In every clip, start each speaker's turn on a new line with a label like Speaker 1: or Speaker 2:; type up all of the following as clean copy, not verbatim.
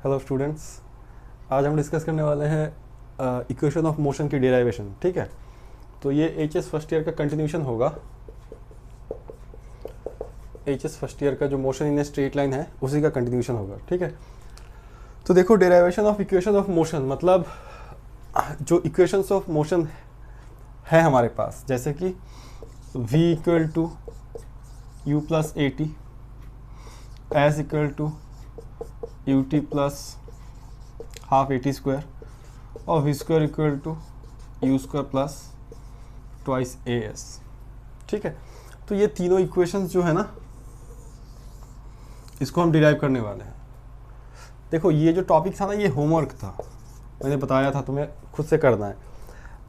Speaker 1: Hello students, आज हम discuss करने वाले हैं इक्वेशन ऑफ मोशन की डेरिवेशन। ठीक है, तो ये एचएस फर्स्ट ईयर का कंटिन्यूशन होगा। एचएस फर्स्ट ईयर का जो motion in a straight line है उसी का कंटिन्यूशन होगा। ठीक है, तो देखो derivation of equation of motion मतलब जो इक्वेशंस ऑफ मोशन है हमारे पास, जैसे कि v equal to you plus A T, S equal to U T plus half A T square और v square equal to you square plus twice A s. ठीक है, तो ये तीनों इक्वेशंस जो है ना, इसको हम डिराइव करने वाले हैं। देखो ये जो टॉपिक था ना, ये होमवर्क था, मैंने बताया था तुम्हें खुद से करना है।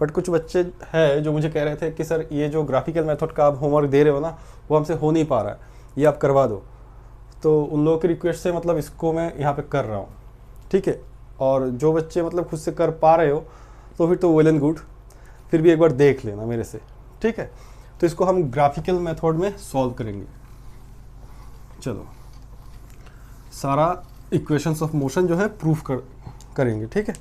Speaker 1: बट कुछ बच्चे हैं जो मुझे कह रहे थे कि सर ये जो ग्राफिकल मेथड का आप होमवर्क दे रहे हो ना, वो हमसे हो नहीं पा रहा है, ये आप करवा दो। तो उन लोगों की रिक्वेस्ट से मतलब इसको मैं यहाँ पे कर रहा हूँ। ठीक है, और जो बच्चे मतलब खुद से कर पा रहे हो तो फिर तो वेल एंड गुड, फिर भी एक बार देख लेना मेरे से। ठीक है, तो इसको हम ग्राफिकल मेथड में सॉल्व करेंगे। चलो, सारा इक्वेशंस ऑफ मोशन जो है प्रूफ करेंगे। ठीक है,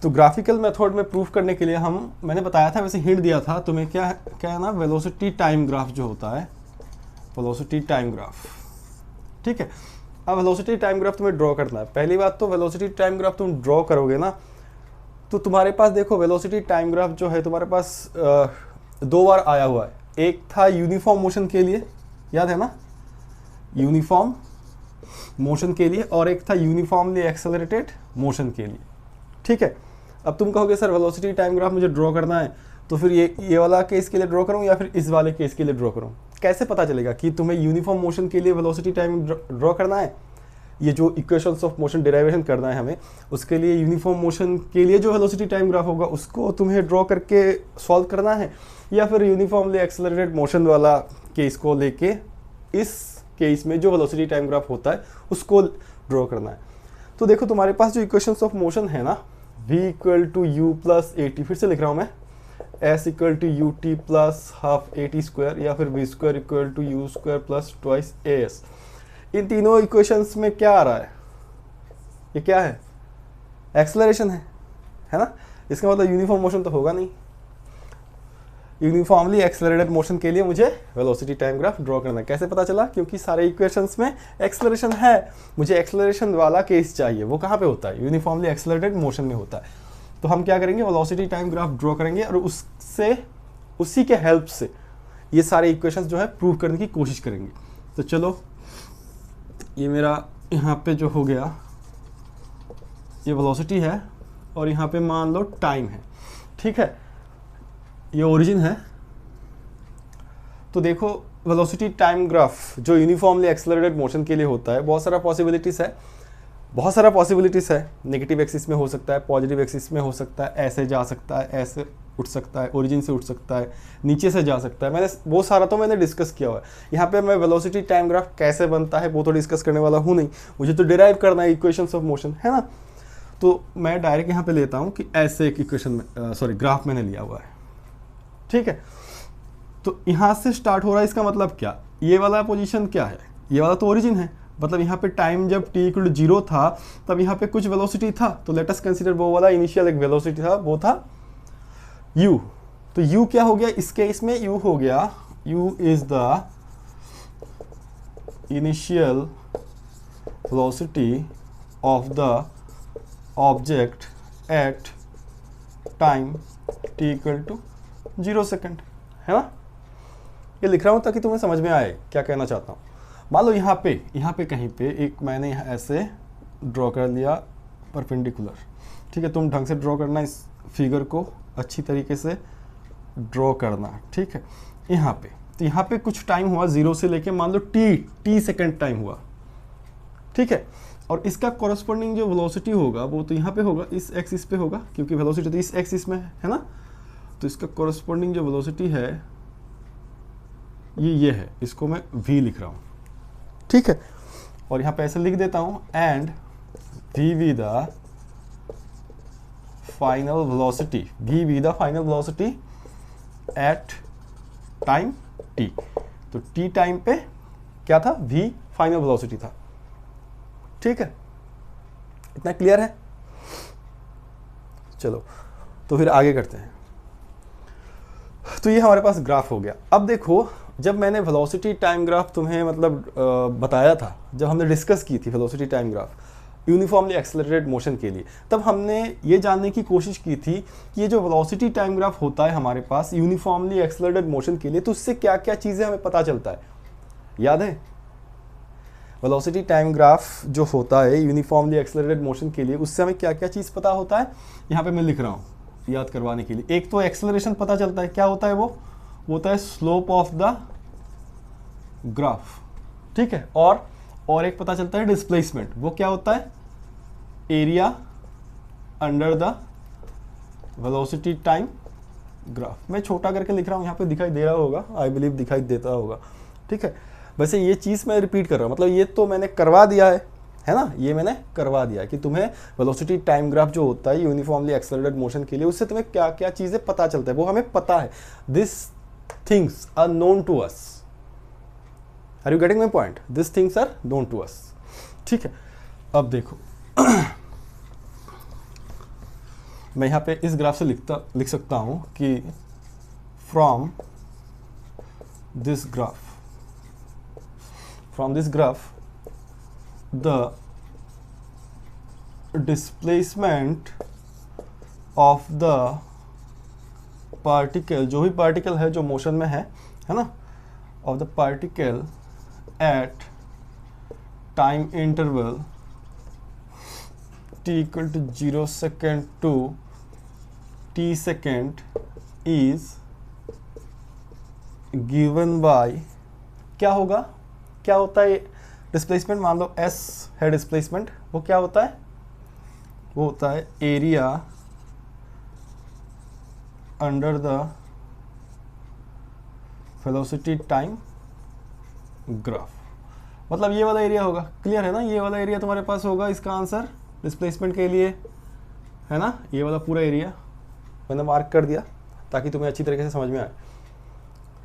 Speaker 1: तो ग्राफिकल मेथड में प्रूफ करने के लिए मैंने बताया था, वैसे हिंट दिया था तुम्हें, क्या है ना, वेलोसिटी टाइम ग्राफ जो होता है, वेलोसिटी टाइम ग्राफ। ठीक है, अब वेलोसिटी टाइम ग्राफ तुम्हें ड्रॉ करना है। पहली बात तो वेलोसिटी टाइम ग्राफ तुम ड्रॉ करोगे ना, तो तुम्हारे पास देखो वेलोसिटी टाइम ग्राफ जो है तुम्हारे पास दो बार आया हुआ है। एक था यूनिफॉर्म मोशन के लिए, याद है ना, यूनिफॉर्म मोशन के लिए, और एक था यूनिफॉर्मली एक्सेलरेटेड मोशन के लिए। ठीक है, अब तुम कहोगे सर वेलोसिटी टाइम ग्राफ मुझे ड्रॉ करना है, तो फिर ये वाला केस के लिए ड्रॉ करूँ या फिर इस वाले केस के लिए ड्रॉ करूँ? कैसे पता चलेगा कि तुम्हें यूनिफॉर्म मोशन के लिए वेलोसिटी टाइम ड्रॉ करना है? ये जो इक्वेशंस ऑफ मोशन डेरिवेशन करना है हमें, उसके लिए यूनिफॉर्म मोशन के लिए जो वेलोसिटी टाइम ग्राफ होगा उसको तुम्हें ड्रॉ करके सॉल्व करना है, या फिर यूनिफॉर्मली एक्सेलरेटेड मोशन वाला केस को लेके इस केस में जो वेलोसिटी टाइम ग्राफ होता है उसको ड्रॉ करना है? तो देखो तुम्हारे पास जो इक्वेशंस ऑफ मोशन है ना, v equal to you plus A t, फिर से लिख रहा हूँ मैं, s equal to U T plus half A T square, या फिर v square equal to you square plus twice A s. इन तीनों इक्वेशंस में क्या आ रहा है? ये क्या है? एक्सेलरेशन है ना। इसका मतलब यूनिफॉर्म मोशन तो होगा नहीं। यूनिफॉर्मली एक्सेलरेटेड मोशन के लिए मुझे वेलोसिटी टाइम ग्राफ ड्रॉ करना है। कैसे पता चला? क्योंकि सारे इक्वेशंस में एक्सेलरेशन है, मुझे एक्सेलरेशन वाला केस चाहिए। वो कहाँ पे होता है? यूनिफॉर्मली एक्सेलरेटेड मोशन में होता है। तो हम क्या करेंगे, वेलोसिटी टाइम ग्राफ ड्रॉ करेंगे और उसी के हेल्प से ये सारे इक्वेशंस जो है प्रूव करने की कोशिश करेंगे। तो चलो, ये मेरा यहाँ पे जो हो गया, ये वेलोसिटी है और यहाँ पे मान लो टाइम है। ठीक है, ये ओरिजिन है। तो देखो वेलोसिटी टाइम ग्राफ जो यूनिफॉर्मली एक्सेलरेटेड मोशन के लिए होता है, बहुत सारा पॉसिबिलिटीज़ है। नेगेटिव एक्सिस में हो सकता है, पॉजिटिव एक्सिस में हो सकता है, ऐसे जा सकता है, ऐसे उठ सकता है, ओरिजिन से उठ सकता है, नीचे से जा सकता है। मैंने डिस्कस किया हुआ है। यहाँ पे मैं वेलोसिटी टाइम ग्राफ कैसे बनता है वो तो डिस्कस करने वाला हूँ नहीं, मुझे तो डिराइव करना है इक्वेशंस ऑफ मोशन, है ना। तो मैं डायरेक्ट यहाँ पे लेता हूँ कि ऐसे एक इक्वेशन में ग्राफ मैंने लिया हुआ है। ठीक है, तो यहाँ से स्टार्ट हो रहा है। इसका मतलब क्या? ये वाला पोजीशन क्या है? ये वाला तो ओरिजिन है, मतलब यहाँ पे टाइम जब t इक्वल टू 0 था तब यहाँ पे कुछ वेलोसिटी था। तो लेट अस कंसीडर वो वाला इनिशियल एक वेलोसिटी था, वो था u। तो u क्या हो गया इस केस में? u हो गया, u is the initial velocity of the object at time t equal to 0 second, है ना। ये लिख रहा हूँ ताकि तुम्हें समझ में आए क्या कहना चाहता हूँ। मान लो यहाँ पे कहीं पे एक मैंने ऐसे ड्रॉ कर लिया परपेंडिकुलर। ठीक है, तुम ढंग से ड्रॉ करना, इस फिगर को अच्छी तरीके से ड्रॉ करना। ठीक है, तो यहाँ पे कुछ टाइम हुआ 0 से लेके मान लो t सेकेंड टाइम हुआ। ठीक है, और इसका कॉरस्पॉन्डिंग जो वेलोसिटी होगा वो तो यहाँ पे होगा, इस एक्सिस पे होगा, क्योंकि वेलोसिटी तो इस एक्सिस में है ना। तो इसका कॉरस्पॉन्डिंग जो वेलोसिटी है ये है, इसको मैं v लिख रहा हूँ। ठीक है, और यहाँ पे ऐसे लिख देता हूँ, and v the final velocity at time t। तो t टाइम पे क्या था? v फाइनल वेलोसिटी था। ठीक है, इतना क्लियर है? चलो तो फिर आगे करते हैं। तो ये हमारे पास ग्राफ हो गया। अब देखो, जब मैंने वेलोसिटी टाइम ग्राफ तुम्हें मतलब बताया था, जब हमने डिस्कस की थी velocity time graph uniformly accelerated motion के लिए, तब हमने ये जानने की कोशिश की थी कि ये जो वेलोसिटी टाइम ग्राफ होता है हमारे पास यूनिफॉर्मली एक्सेलरेटेड मोशन के लिए, तो उससे क्या क्या चीज़ें हमें पता चलता है, याद है? वेलोसिटी टाइम ग्राफ जो होता है यूनिफॉर्मली एक्सेलरेटेड मोशन के लिए, उससे हमें क्या क्या चीज़ पता होता है, यहाँ पे मैं लिख रहा हूँ याद करवाने के लिए। एक तो एक्सेलरेशन पता चलता है, क्या होता है वो होता है स्लोप ऑफ द ग्राफ, ठीक है। और एक पता चलता है डिस्प्लेसमेंट, वो क्या होता है, area under the velocity time graph. मैं छोटा करके लिख रहा हूँ, यहाँ पे दिखाई दे रहा होगा, आई बिलीव दिखाई देता होगा, ठीक है। वैसे ये चीज़ मैं रिपीट कर रहा हूँ, मतलब ये तो मैंने करवा दिया है ना, ये मैंने करवा दिया है कि तुम्हें वेलोसिटी टाइम ग्राफ जो होता है यूनिफॉर्मली एक्सेलरेटेड मोशन के लिए, उससे तुम्हें क्या क्या चीज़ें पता चलता है वो हमें पता है। This things are known to us. Are you getting my point? This things are known to us, ठीक है। अब देखो मैं यहाँ पे इस ग्राफ से लिख सकता हूँ कि from this graph the displacement of the particle, जो भी पार्टिकल है जो मोशन में है ना, of the particle at time interval t equal to 0 second to t second is given by, क्या होगा, क्या होता है डिस्प्लेसमेंट, मान लो s है डिस्प्लेसमेंट, वो क्या होता है, वो होता है area under the velocity time graph. मतलब ये वाला एरिया होगा, क्लियर है ना, ये वाला एरिया तुम्हारे पास होगा इसका आंसर डिस्प्लेसमेंट के लिए, है ना। ये वाला पूरा एरिया मैंने मार्क कर दिया ताकि तुम्हें अच्छी तरीके से समझ में आए,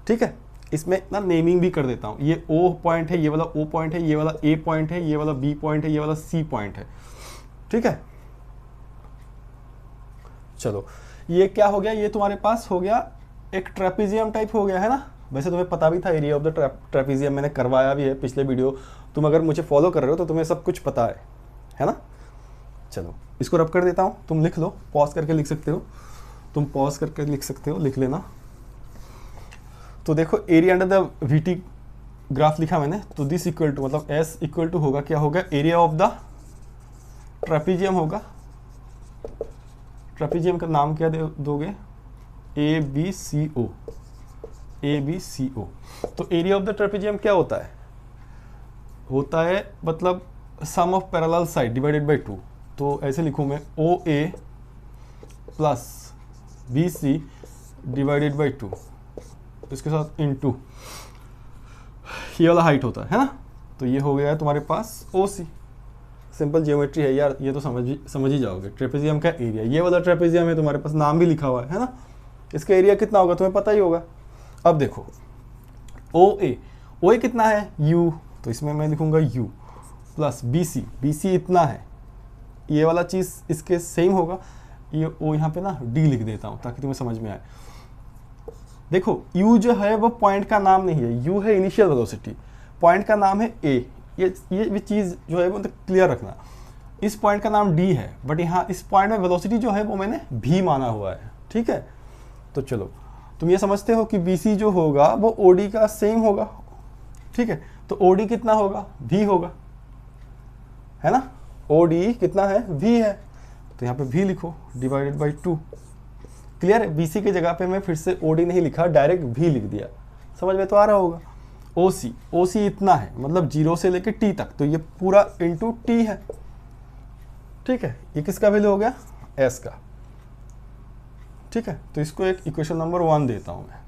Speaker 1: ठीक है। इसमें ना नेमिंग भी कर देता हूँ, ये O पॉइंट है, ये वाला O पॉइंट है, ये वाला A पॉइंट है, ये वाला B पॉइंट है, ये वाला C पॉइंट है, ठीक है। चलो ये क्या हो गया, ये तुम्हारे पास हो गया एक ट्रेपेजियम टाइप हो गया, है ना। वैसे तुम्हें पता भी था एरिया ऑफ द ट्रेपेजियम, मैंने करवाया भी है पिछले वीडियो, तुम अगर मुझे फॉलो कर रहे हो तो तुम्हें सब कुछ पता है ना। चलो इसको रब कर देता हूँ, तुम लिख लो, पॉज करके लिख सकते हो, तुम पॉज करके लिख सकते हो, लिख लेना। तो देखो area under the VT graph लिखा मैंने, तो दिस इक्वल टू मतलब S इक्वल टू होगा, क्या होगा, एरिया ऑफ द ट्रेपेजियम होगा। ट्रेपेजियम का नाम क्या दोगे, ABCO, ABCO। तो एरिया ऑफ द ट्रेपेजियम क्या होता है मतलब sum of parallel side divided by 2। तो ऐसे लिखूँ मैं OA plus BC divided by 2, इसके साथ इनटू ये वाला हाइट होता है ना। तो ये हो गया है तुम्हारे पास OC। सिंपल जियोमेट्री है यार, ये तो समझ ही जाओगे। ट्रेपेजियम का एरिया, ये वाला ट्रेपेजियम है, तुम्हारे पास नाम भी लिखा हुआ है ना। इसका एरिया कितना होगा तुम्हें पता ही होगा। अब देखो OA कितना है U, तो इसमें मैं लिखूंगा U प्लस BC इतना है, ये वाला चीज़ इसके सेम होगा, ये O यहाँ पे ना D लिख देता हूँ ताकि तुम्हें समझ में आए। देखो U जो है वो पॉइंट का नाम नहीं है, U है इनिशियल वेलोसिटी, पॉइंट का नाम है A। ये भी चीज़ जो है वो मतलब क्लियर रखना, इस पॉइंट का नाम D है, बट यहाँ इस पॉइंट में वेलोसिटी जो है वो मैंने V माना हुआ है, ठीक है। तो चलो तुम ये समझते हो कि BC जो होगा वो OD का सेम होगा, ठीक है। तो OD कितना होगा, V होगा, है ना। OD कितना है, V है, तो यहाँ पे V लिखो डिवाइडेड बाई 2, क्लियर है। BC की जगह पे मैं फिर से OD नहीं लिखा, डायरेक्ट V लिख दिया, समझ में तो आ रहा होगा। OC इतना है, मतलब 0 से लेके T तक, तो ये पूरा इंटू T है, ठीक है। ये किसका वैल्यू हो गया, S का, ठीक है। तो इसको एक इक्वेशन नंबर 1 देता हूं मैं,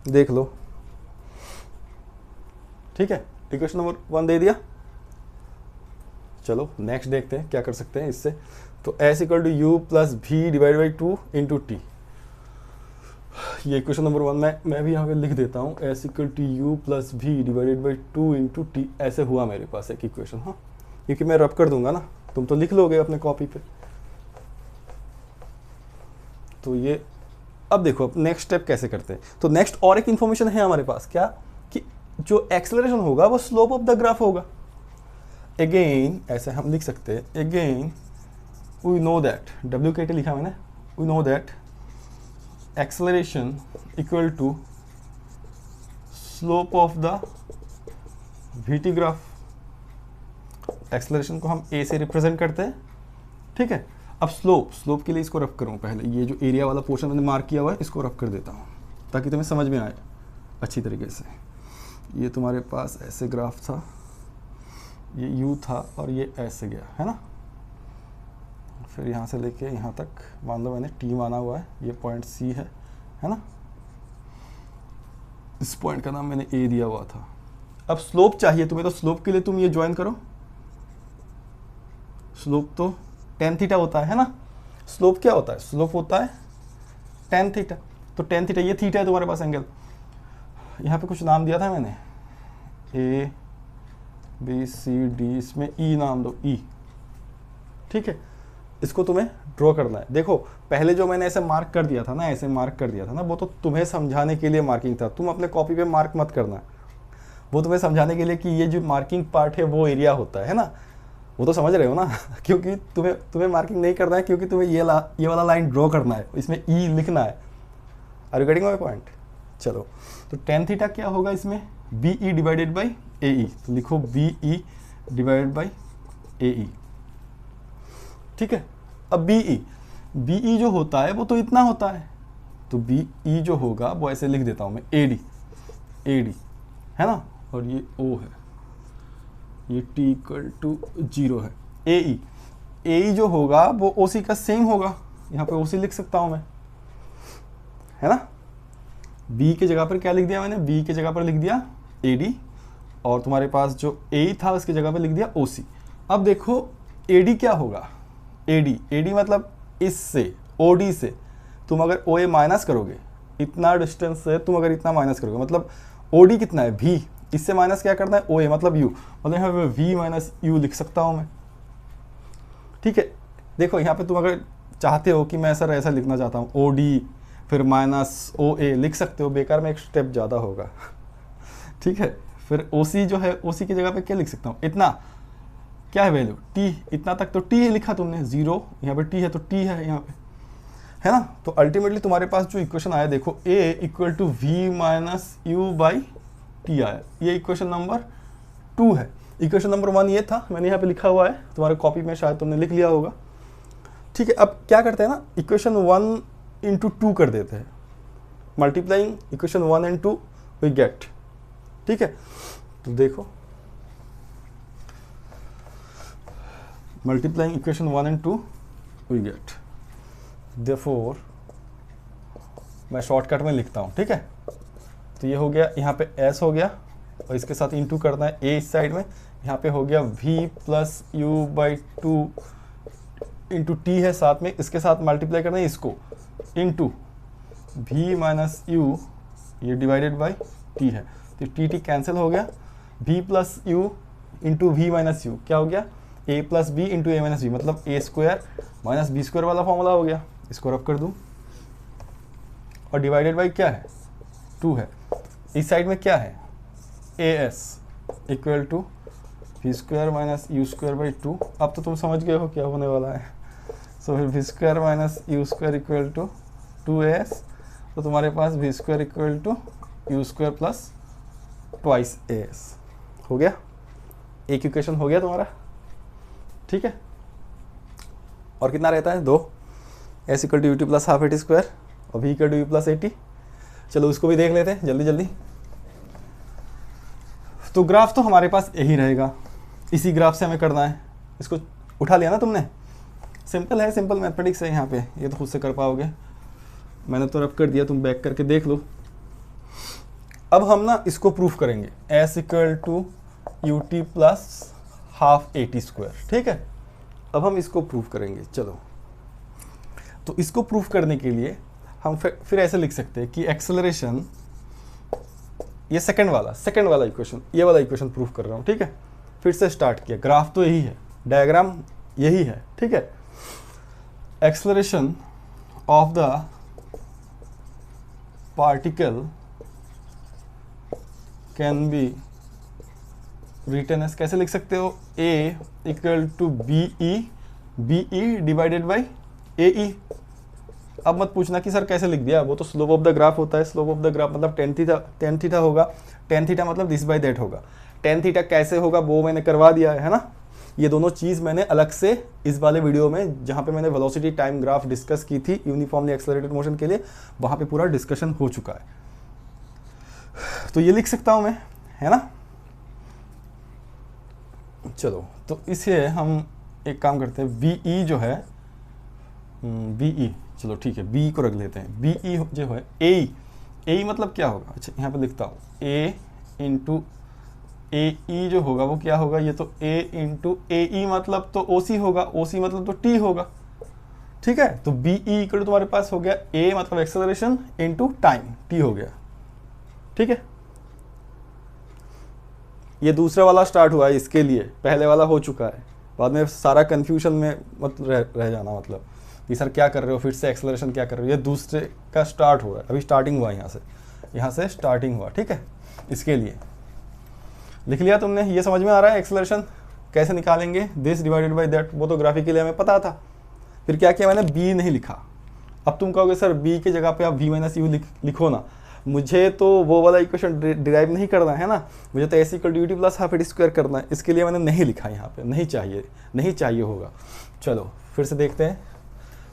Speaker 1: देख लो, ठीक है। इक्वेशन नंबर 1 दे दिया। चलो नेक्स्ट देखते हैं क्या कर सकते हैं इससे। तो S equal to U plus V divide by 2 into T, ये इक्वेशन नंबर 1 मैं भी यहाँ पे लिख देता हूँ, S equal to U plus V divided by 2 into T। ऐसे हुआ मेरे पास एक इक्वेशन, हाँ, क्योंकि मैं रब कर दूंगा ना, तुम तो लिख लोगे अपने कॉपी पे। तो ये अब देखो अब नेक्स्ट स्टेप कैसे करते हैं। तो नेक्स्ट और एक इंफॉर्मेशन है हमारे पास, क्या कि जो एक्सेलरेशन होगा वो स्लोप ऑफ द ग्राफ होगा। अगेन ऐसे हम लिख सकते हैं, again we know that, WKT लिखा मैंने, we know that acceleration equal to slope of the VT graph. Acceleration को हम A से रिप्रेजेंट करते हैं, ठीक है। अब स्लोप के लिए इसको रफ करूँ, पहले ये जो एरिया वाला पोर्शन मैंने मार्क किया हुआ है इसको रफ कर देता हूँ ताकि तुम्हें समझ में आए अच्छी तरीके से। ये तुम्हारे पास ऐसे ग्राफ था, ये U था और ये ऐसे गया है ना, फिर यहाँ से लेके यहाँ तक मान लो मैंने T माना हुआ है, ये पॉइंट C है ना, इस पॉइंट का नाम मैंने A दिया हुआ था। अब स्लोप चाहिए तुम्हें, तो स्लोप के लिए तुम ये ज्वाइन करो, स्लोप तो tan थीटा होता है ना। स्लोप क्या होता है, स्लोप होता है tan थीटा। तो tan थीटा ये थीटा है तुम्हारे पास एंगल, यहाँ पे कुछ नाम दिया था मैंने A B C D, इसमें E नाम दो, E, ठीक है। इसको तुम्हें ड्रॉ करना है। देखो पहले जो मैंने ऐसे मार्क कर दिया था ना, ऐसे मार्क कर दिया था ना, वो तो तुम्हें समझाने के लिए मार्किंग था, तुम अपने कॉपी पे मार्क मत करना, वो तुम्हें समझाने के लिए कि ये जो मार्किंग पार्ट है वो एरिया होता है ना, वो तो समझ रहे हो ना क्योंकि तुम्हें मार्किंग नहीं करना है, क्योंकि तुम्हें ये वाला लाइन ड्रॉ करना है, इसमें ई लिखना है। Are you getting my point? चलो तो tan थीटा क्या होगा इसमें, BE डिवाइडेड बाई AE, तो लिखो BE डिवाइडेड बाई AE, ठीक है। अब BE जो होता है वो तो इतना होता है, तो BE जो होगा वो ऐसे लिख देता हूँ मैं, AD है ना, और ये O है, ये T इक्वल टू 0 है। AE जो होगा वो OC का सेम होगा, यहाँ पे OC लिख सकता हूँ मैं, है ना। B के जगह पर क्या लिख दिया मैंने, B के जगह पर लिख दिया AD, और तुम्हारे पास जो AE था उसकी जगह पर लिख दिया OC। अब देखो AD क्या होगा, AD मतलब इससे OD से तुम अगर OA माइनस करोगे, इतना डिस्टेंस से तुम अगर इतना माइनस करोगे, मतलब OD कितना है V, इससे माइनस क्या करना है OA मतलब U, मतलब यहाँ पे V माइनस U लिख सकता हूँ मैं, ठीक है। देखो यहाँ पे तुम अगर चाहते हो कि मैं सर ऐसा लिखना चाहता हूँ OD फिर माइनस OA लिख सकते हो, बेकार में एक स्टेप ज़्यादा होगा ठीक है। फिर OC जो है, OC की जगह पे क्या लिख सकता हूँ, इतना क्या है वैल्यू T, इतना तक तो T लिखा तुमने, 0 यहाँ पे T है तो T है यहाँ पे, है ना। तो अल्टीमेटली तुम्हारे पास जो इक्वेशन आया देखो, A equal to V minus U by T आया, ये इक्वेशन नंबर 2 है। इक्वेशन नंबर 1 ये था, मैंने यहाँ पे लिखा हुआ है, तुम्हारे कॉपी में शायद तुमने लिख लिया होगा, ठीक है। अब क्या करते हैं ना, इक्वेशन 1 इंटू 2 कर देते हैं, multiplying equation 1 and 2 we get, ठीक है। तो देखो multiplying equation 1 and 2 we get, therefore मैं शॉर्टकट में लिखता हूँ, ठीक है। तो ये हो गया, यहाँ पे S हो गया और इसके साथ इंटू करना है A इस साइड में, यहाँ पे हो गया V plus U by 2 into T है साथ में, इसके साथ मल्टीप्लाई करना है इसको, इंटू V माइनस U, ये डिवाइडेड बाई T है, तो T कैंसिल हो गया, V plus U into V minus U क्या हो गया, A plus B into A minus B, मतलब A square minus B square वाला फॉर्मूला हो गया। इसको रफ कर दूँ और डिवाइडेड बाई क्या है 2 है, इस साइड में क्या है AS equal to V square minus U square by 2। अब तो तुम समझ गए हो क्या होने वाला है, सो फिर V square minus U square equal to 2AS, तो तुम्हारे पास V square equal to U square plus twice AS हो गया, एक इक्वेशन हो गया तुम्हारा, ठीक है। और कितना रहता है 2, S equal to UT plus half AT square और V equal to U plus AT। चलो उसको भी देख लेते हैं जल्दी जल्दी। तो ग्राफ तो हमारे पास यही रहेगा, इसी ग्राफ से हमें करना है, इसको उठा लिया ना तुमने, सिंपल है, सिंपल मैथमेटिक्स है यहाँ पे, ये तो खुद से कर पाओगे, मैंने तो रफ कर दिया, तुम बैक करके देख लो। अब हम ना इसको प्रूफ करेंगे, S equal to UT plus half AT square, ठीक है। अब हम इसको प्रूफ करेंगे, चलो। तो इसको प्रूफ करने के लिए हम फिर ऐसे लिख सकते हैं कि एक्सेलरेशन, ये सेकंड वाला इक्वेशन, ये वाला इक्वेशन प्रूफ कर रहा हूँ, ठीक है। फिर से स्टार्ट किया, ग्राफ तो यही है, डायग्राम यही है, ठीक है। Acceleration of the particle can be written as, कैसे लिख सकते हो, a equal to b divided by a e. अब मत पूछना कि सर कैसे लिख दिया, वो तो स्लोप ऑफ द ग्राफ होता है। स्लोप ऑफ द ग्राफ मतलब टेन थीटा होगा, टेन थीटा मतलब दिस बाई दैट होगा। टेन थीटा कैसे होगा वो मैंने करवा दिया है ना। ये दोनों चीज़ मैंने अलग से इस वाले वीडियो में, जहाँ पे मैंने वेलोसिटी टाइम ग्राफ डिस्कस की थी यूनिफॉर्मली एक्सेलरेटेड मोशन के लिए, वहाँ पे पूरा डिस्कशन हो चुका है। तो ये लिख सकता हूँ मैं, है ना। चलो तो इसे हम एक काम करते हैं, वी जो है वी, चलो ठीक है बी को रख लेते हैं। बी जो है ए मतलब क्या होगा, अच्छा यहाँ पे लिखता हूँ, ए इंटू ए ई जो होगा वो क्या होगा, ये तो ए इंटू ए ई मतलब तो ओ सी होगा, ओ सी मतलब तो टी होगा, ठीक है। तो बी ई इक्वल तुम्हारे पास हो गया ए मतलब एक्सेलरेशन इंटू टाइम, टी हो गया, ठीक है। ये दूसरा वाला स्टार्ट हुआ है इसके लिए, पहले वाला हो चुका है। बाद में सारा कंफ्यूजन में मत रह जाना, मतलब कि सर क्या कर रहे हो, फिर से एक्सेलरेशन क्या कर रहे हो। ये दूसरे का स्टार्ट हुआ है, अभी स्टार्टिंग हुआ है, यहाँ से स्टार्टिंग हुआ, ठीक है। इसके लिए लिख लिया तुमने, ये समझ में आ रहा है एक्सेलरेशन कैसे निकालेंगे, दिस डिवाइडेड बाय दैट, वो तो ग्राफिक के लिए हमें पता था। फिर क्या किया मैंने, बी नहीं लिखा। अब तुम कहोगे सर बी की जगह पे आप वी माइनस यू लिखो ना, मुझे तो वो वाला इक्वेशन डिराइव नहीं करना है ना, मुझे तो S equal to UT plus half eight square करना है। इसके लिए मैंने नहीं लिखा यहाँ पे, नहीं चाहिए होगा। चलो फिर से देखते हैं,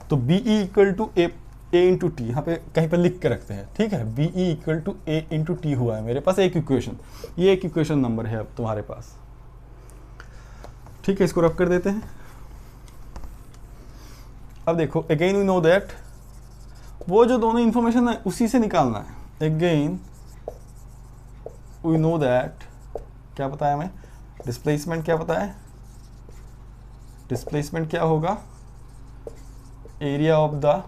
Speaker 1: तो B E equal to A into T, यहाँ पे कहीं पे लिख के रखते हैं, ठीक है। B E equal to A into T हुआ है मेरे पास एक इक्वेशन, ये एक इक्वेशन नंबर है अब तुम्हारे पास, ठीक है। इसको रख कर देते हैं। अब देखो अगेन वी नो दैट, वो जो दोनों इंफॉर्मेशन है उसी से निकालना है। अगेन वी नो दैट, क्या पता है हमें, डिस्प्लेसमेंट क्या पता है, डिस्प्लेसमेंट क्या होगा, एरिया ऑफ द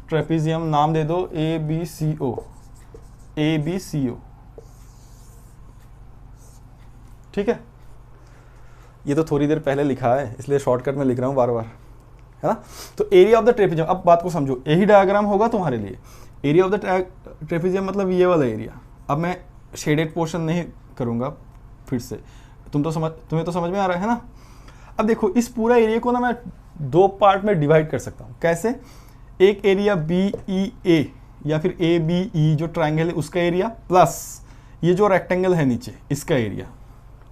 Speaker 1: ट्रेपेजियम, नाम दे दो ए बी सी ओ, ठीक है। ये तो थोड़ी देर पहले लिखा है इसलिए शॉर्टकट में लिख रहा हूँ बार बार, है ना। तो एरिया ऑफ द ट्रेपेजियम, अब बात को समझो, यही डायग्राम होगा तुम्हारे लिए। एरिया ऑफ द ट्रेपेजियम मतलब ये वाला एरिया। अब मैं शेडेड पोर्शन नहीं करूँगा फिर से, तुम्हें तो समझ में आ रहा है ना। अब देखो इस पूरा एरिया को ना मैं दो पार्ट में डिवाइड कर सकता हूँ। कैसे, एक एरिया बी ई ए या फिर ए बी ई जो ट्राइंगल है उसका एरिया, प्लस ये जो रेक्टेंगल है नीचे इसका एरिया,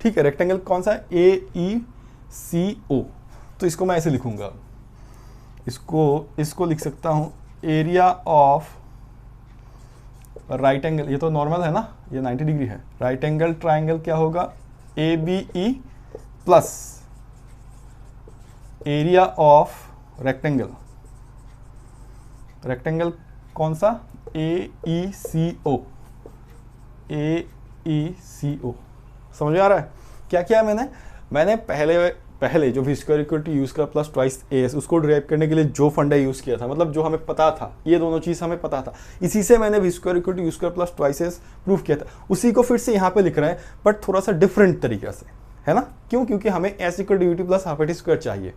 Speaker 1: ठीक है। रेक्टेंगल कौन सा है, ए ई सी ओ। तो इसको मैं ऐसे लिखूंगा, इसको लिख सकता हूं एरिया ऑफ राइट एंगल, ये तो नॉर्मल है ना, ये 90 डिग्री है। राइट एंगल ट्राइंगल क्या होगा, A B E plus area of rectangle, rectangle कौन सा, ए ई सी ओ, समझ में आ रहा है। क्या किया मैंने पहले जो V square equal to you square plus twice A S, उसको डिराइव करने के लिए जो फंडा यूज़ किया था, मतलब जो हमें पता था, ये दोनों चीज़ हमें पता था, इसी से मैंने V square equal to you square plus twice S proof किया था। उसी को फिर से यहाँ पे लिख रहे हैं, बट थोड़ा सा डिफरेंट तरीके से, है ना। क्यों, क्योंकि हमें s equal to UT plus half eight square चाहिए,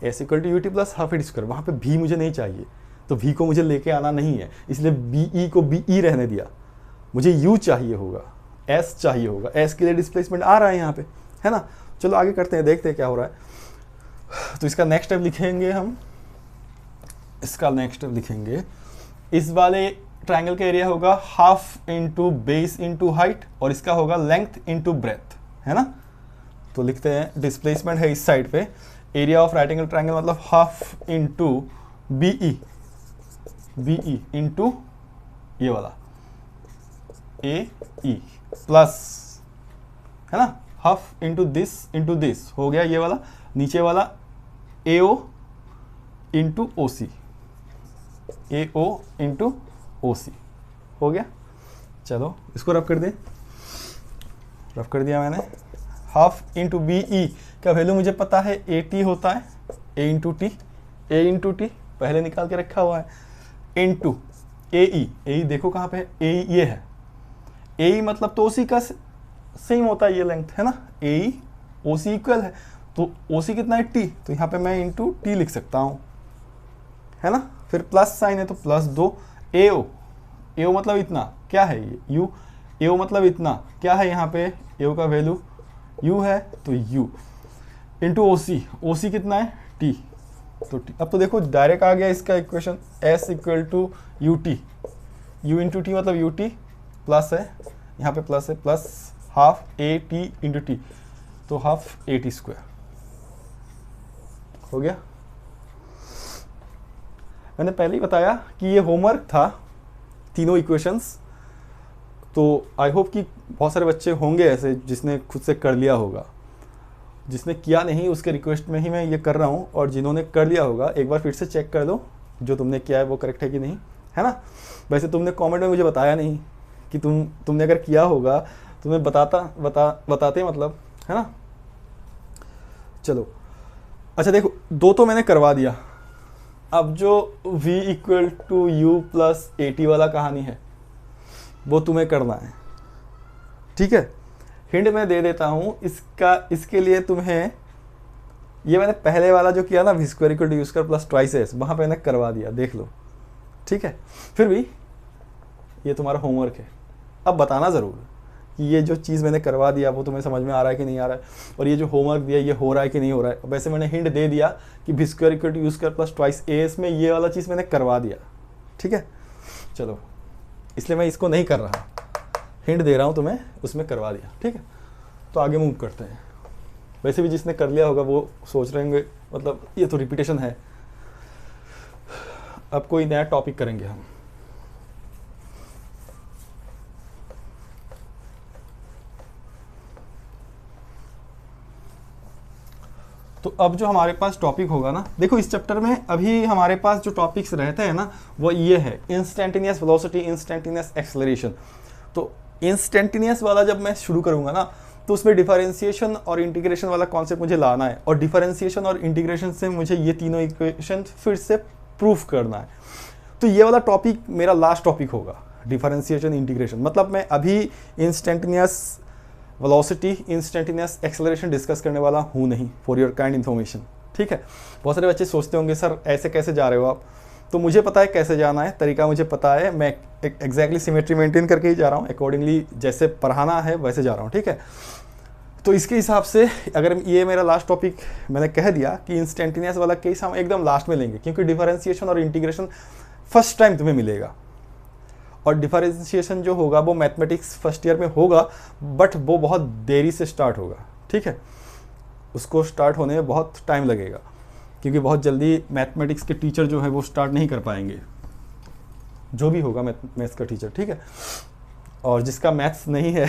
Speaker 1: s equal to UT plus half eight square, वहाँ पे भी मुझे नहीं चाहिए, तो भी को मुझे लेके आना नहीं है, इसलिए बी ई को बी ई रहने दिया। मुझे यू चाहिए होगा, एस चाहिए होगा, एस के लिए डिस्प्लेसमेंट आ रहा है यहाँ पे, है ना। चलो आगे करते हैं, देखते हैं क्या हो रहा है। तो इसका नेक्स्ट स्टेप लिखेंगे हम, इस वाले ट्राइंगल का एरिया होगा half into base into height, और इसका होगा लेंथ इंटू ब्रेथ, है ना। तो लिखते हैं डिस्प्लेसमेंट है इस साइड पे, area of right angle triangle मतलब half into b e into ये वाला ए ई प्लस, है ना, हाफ इंटू दिस हो गया ये वाला, नीचे वाला ए ओ इंटू ओ सी, हो गया। चलो इसको रफ कर दें, रफ कर दिया मैंने। हाफ इंटू बी ई का वैल्यू मुझे पता है ए टी होता है, ए इंटू टी पहले निकाल के रखा हुआ है, इंटू ए ई देखो कहाँ पे है, ए ये है, ए मतलब तो उसी का सेम होता है ये लेंथ, है ना, ए ओ सी इक्वल है, तो ओ सी कितना है टी, तो यहाँ पे मैं इंटू टी लिख सकता हूँ, है ना। फिर प्लस साइन है तो प्लस 2 ए ओ मतलब इतना, क्या है ये यू, ए ओ मतलब इतना, क्या है यहाँ पे ए ओ का वैल्यू यू है, तो यू इंटू ओ सी कितना है टी, तो टी। अब तो देखो डायरेक्ट आ गया इसका equation, S equal to you T, U into T मतलब यू टी, प्लस है यहाँ पे प्लस है, प्लस हाफ ए टी इंटू टी, तो हाफ ए टी स्क्वायर हो गया। मैंने पहले ही बताया कि ये होमवर्क था, तीनों इक्वेशंस, तो आई होप कि बहुत सारे बच्चे होंगे ऐसे जिसने खुद से कर लिया होगा, जिसने किया नहीं उसके रिक्वेस्ट में ही मैं ये कर रहा हूँ, और जिन्होंने कर लिया होगा एक बार फिर से चेक कर दो जो तुमने किया है वो करेक्ट है कि नहीं, है ना। वैसे तुमने कमेंट में मुझे बताया नहीं कि तुमने अगर किया होगा तुम्हें बताते मतलब, है ना। चलो अच्छा देखो, दो तो मैंने करवा दिया, अब जो v equal to you plus A T वाला कहानी है वो तुम्हें करना है, ठीक है। हिंट मैं दे देता हूँ इसके लिए तुम्हें, ये मैंने पहले वाला जो किया ना v square equal to you square plus twice S, वहाँ पे मैंने करवा दिया, देख लो, ठीक है। फिर भी ये तुम्हारा होमवर्क है, अब बताना ज़रूर कि ये जो चीज़ मैंने करवा दिया वो तुम्हें समझ में आ रहा है कि नहीं आ रहा है, और ये जो होमवर्क दिया ये हो रहा है कि नहीं हो रहा है। वैसे मैंने हिंट दे दिया कि v square equal to you square plus twice S में ये वाला चीज़ मैंने करवा दिया, ठीक है। चलो इसलिए मैं इसको नहीं कर रहा, हिंट दे रहा हूँ तुम्हें, उसमें करवा दिया, ठीक है। तो आगे मूव करते हैं। वैसे भी जिसने कर लिया होगा वो सोच रहे होंगे मतलब ये तो रिपीटेशन है, अब कोई नया टॉपिक करेंगे हम। तो अब जो हमारे पास टॉपिक होगा ना, देखो इस चैप्टर में अभी हमारे पास जो टॉपिक्स रहते हैं ना वो ये है इंस्टेंटेनियस वेलोसिटी, इंस्टेंटेनियस एक्सेलरेशन। तो इंस्टेंटेनियस वाला जब मैं शुरू करूंगा ना तो उसमें डिफरेंशिएशन और इंटीग्रेशन वाला कॉन्सेप्ट मुझे लाना है, और डिफरेंशिएशन और इंटीग्रेशन से मुझे ये तीनों इक्वेशन फिर से प्रूफ करना है। तो ये वाला टॉपिक मेरा लास्ट टॉपिक होगा, डिफरेंशिएशन इंटीग्रेशन। मतलब मैं अभी instantaneous velocity, instantaneous acceleration discuss करने वाला हूँ नहीं, फॉर योर काइंड इन्फॉर्मेशन, ठीक है। बहुत सारे बच्चे सोचते होंगे सर ऐसे कैसे जा रहे हो आप, तो मुझे पता है कैसे जाना है, तरीका मुझे पता है, मैं एग्जैक्टली सिमेट्री मेंटेन करके ही जा रहा हूँ, अकॉर्डिंगली जैसे पढ़ाना है वैसे जा रहा हूँ, ठीक है। तो इसके हिसाब से अगर ये मेरा लास्ट टॉपिक मैंने कह दिया कि इंस्टेंटेनियस वाला केस हम एकदम लास्ट में लेंगे, क्योंकि डिफरेंशिएशन और इंटीग्रेशन फर्स्ट टाइम तुम्हें मिलेगा, और डिफरेंशिएशन जो होगा वो मैथमेटिक्स फर्स्ट ईयर में होगा, बट वो बहुत देरी से स्टार्ट होगा, ठीक है। उसको स्टार्ट होने में बहुत टाइम लगेगा, क्योंकि बहुत जल्दी मैथमेटिक्स के टीचर जो है वो स्टार्ट नहीं कर पाएंगे, जो भी होगा मैथ्स का टीचर, ठीक है। और जिसका मैथ्स नहीं है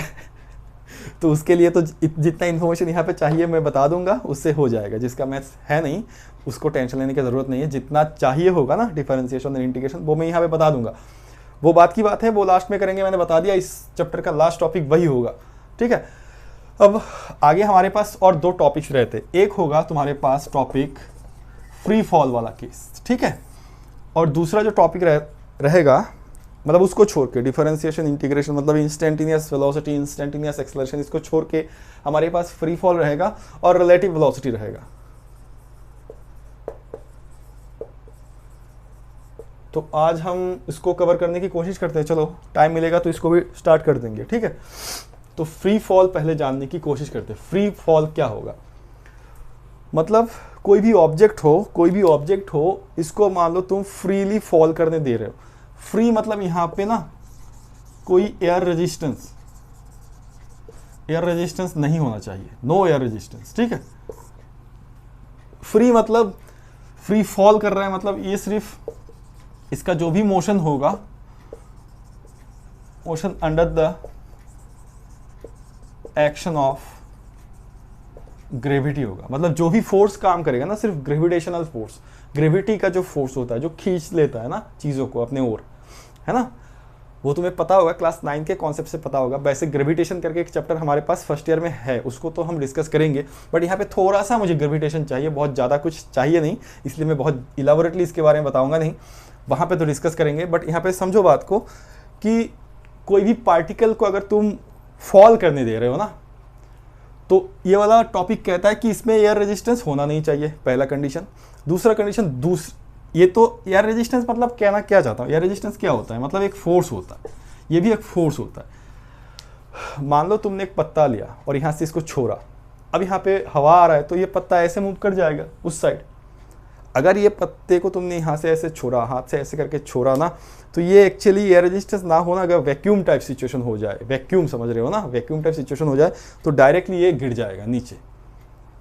Speaker 1: तो उसके लिए तो जितना इन्फॉर्मेशन यहाँ पे चाहिए मैं बता दूंगा, उससे हो जाएगा। जिसका मैथ्स है नहीं उसको टेंशन लेने की ज़रूरत नहीं है, जितना चाहिए होगा ना डिफरेंशिएशन और इंटीग्रेशन वो मैं यहाँ पे बता दूंगा। वो बात की बात है, वो लास्ट में करेंगे, मैंने बता दिया इस चैप्टर का लास्ट टॉपिक वही होगा, ठीक है। अब आगे हमारे पास और दो टॉपिक्स रहते, एक होगा तुम्हारे पास टॉपिक फ्री फॉल वाला केस, ठीक है, और दूसरा जो टॉपिक रहेगा मतलब उसको छोड़ के डिफरेंशिएशन इंटीग्रेशन, मतलब इंस्टेंटेनियस वेलोसिटी, इंस्टेंटेनियस एक्सेलरेशन, इसको छोड़ के हमारे पास फ्री फॉल रहेगा और रिलेटिव वेलोसिटी रहेगा। तो आज हम इसको कवर करने की कोशिश करते हैं, चलो टाइम मिलेगा तो इसको भी स्टार्ट कर देंगे, ठीक है। तो फ्री फॉल पहले जानने की कोशिश करते हैं। फ्री फॉल क्या होगा, मतलब कोई भी ऑब्जेक्ट हो, इसको मान लो तुम फ्रीली फॉल करने दे रहे हो। फ्री मतलब यहां पे ना कोई एयर रेजिस्टेंस नहीं होना चाहिए, नो एयर रेजिस्टेंस, ठीक है। फ्री मतलब फ्री फॉल कर रहा है, मतलब ये सिर्फ इसका जो भी मोशन होगा, motion under the action of gravity होगा। मतलब जो भी फोर्स काम करेगा ना, सिर्फ ग्रेविटेशनल फोर्स, ग्रेविटी का जो फोर्स होता है जो खींच लेता है ना चीज़ों को अपने ओर, है ना, वो तुम्हें पता होगा, क्लास 9 के कॉन्सेप्ट से पता होगा। वैसे ग्रेविटेशन करके एक चैप्टर हमारे पास फर्स्ट ईयर में है, उसको तो हम डिस्कस करेंगे, बट यहाँ पे थोड़ा सा मुझे ग्रेविटेशन चाहिए, बहुत ज़्यादा कुछ चाहिए नहीं, इसलिए मैं बहुत इलाबोरेटली इसके बारे में बताऊँगा नहीं, वहाँ पे तो डिस्कस करेंगे। बट यहाँ पे समझो बात को कि कोई भी पार्टिकल को अगर तुम फॉल करने दे रहे हो ना, तो ये वाला टॉपिक कहता है कि इसमें एयर रेजिस्टेंस होना नहीं चाहिए, पहला कंडीशन। दूसरा कंडीशन, ये तो एयर रेजिस्टेंस मतलब कहना क्या चाहता हूँ, एयर रेजिस्टेंस क्या होता है, मतलब एक फोर्स होता है, ये भी एक फोर्स होता है। मान लो तुमने एक पत्ता लिया और यहाँ से इसको छोड़ा, अब यहाँ पे हवा आ रहा है तो ये पत्ता ऐसे मूव कर जाएगा उस साइड। अगर ये पत्ते को तुमने यहाँ से ऐसे छोड़ा, हाथ से ऐसे करके छोड़ा ना, तो ये एक्चुअली एयर रेजिस्टेंस ना होना, अगर वैक्यूम टाइप सिचुएशन हो जाए, वैक्यूम समझ रहे हो ना, वैक्यूम टाइप सिचुएशन हो जाए तो डायरेक्टली ये गिर जाएगा नीचे,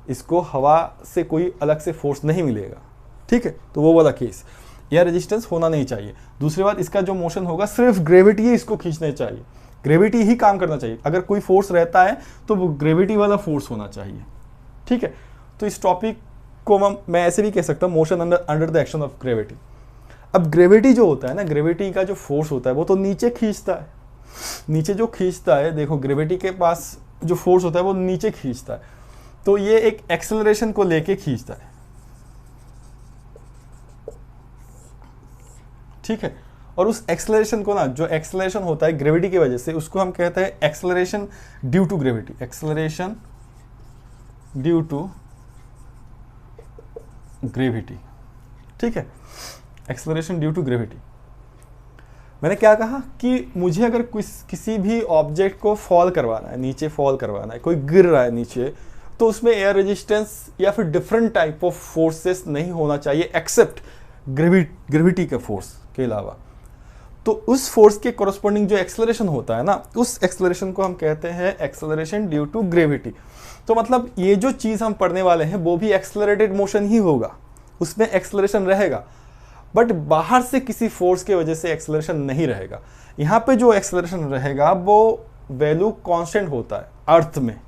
Speaker 1: इसको हवा से कोई अलग से फोर्स नहीं मिलेगा, ठीक है। तो वो वाला केस, एयर रेजिस्टेंस होना नहीं चाहिए। दूसरी बात, इसका जो मोशन होगा सिर्फ ग्रेविटी ही इसको खींचने चाहिए, ग्रेविटी ही काम करना चाहिए। अगर कोई फोर्स रहता है तो वो ग्रेविटी वाला फोर्स होना चाहिए, ठीक है। तो इस टॉपिक को मैं ऐसे भी कह सकता हूँ, motion under the action of gravity. अब ग्रेविटी जो होता है ना, ग्रेविटी का जो फोर्स होता है वो तो नीचे खींचता है, नीचे जो खींचता है, देखो ग्रेविटी के पास जो फोर्स होता है वो नीचे खींचता है, तो ये एक एक्सेलरेशन को लेके खींचता है, ठीक है। और उस एक्सेलरेशन को ना, जो एक्सेलरेशन होता है ग्रेविटी की वजह से, उसको हम कहते हैं acceleration due to gravity, acceleration due to gravity, ठीक है, एक्सेलरेशन ड्यू टू ग्रेविटी। मैंने क्या कहा कि मुझे अगर किसी भी ऑब्जेक्ट को फॉल करवाना है, नीचे फॉल करवाना है, कोई गिर रहा है नीचे, तो उसमें एयर रेजिस्टेंस या फिर डिफरेंट टाइप ऑफ फोर्सेस नहीं होना चाहिए एक्सेप्ट ग्रेविटी के फोर्स के अलावा। तो उस फोर्स के कोरस्पॉन्डिंग जो एक्सेलरेशन होता है ना, उस एक्सेलरेशन को हम कहते हैं एक्सेलरेशन ड्यू टू ग्रेविटी। तो मतलब ये जो चीज़ हम पढ़ने वाले हैं वो भी एक्सेलरेटेड मोशन ही होगा, उसमें एक्सेलरेशन रहेगा, बट बाहर से किसी फोर्स के वजह से एक्सेलरेशन नहीं रहेगा। यहाँ पे जो एक्सेलरेशन रहेगा वो वैल्यू कांस्टेंट होता है अर्थ में,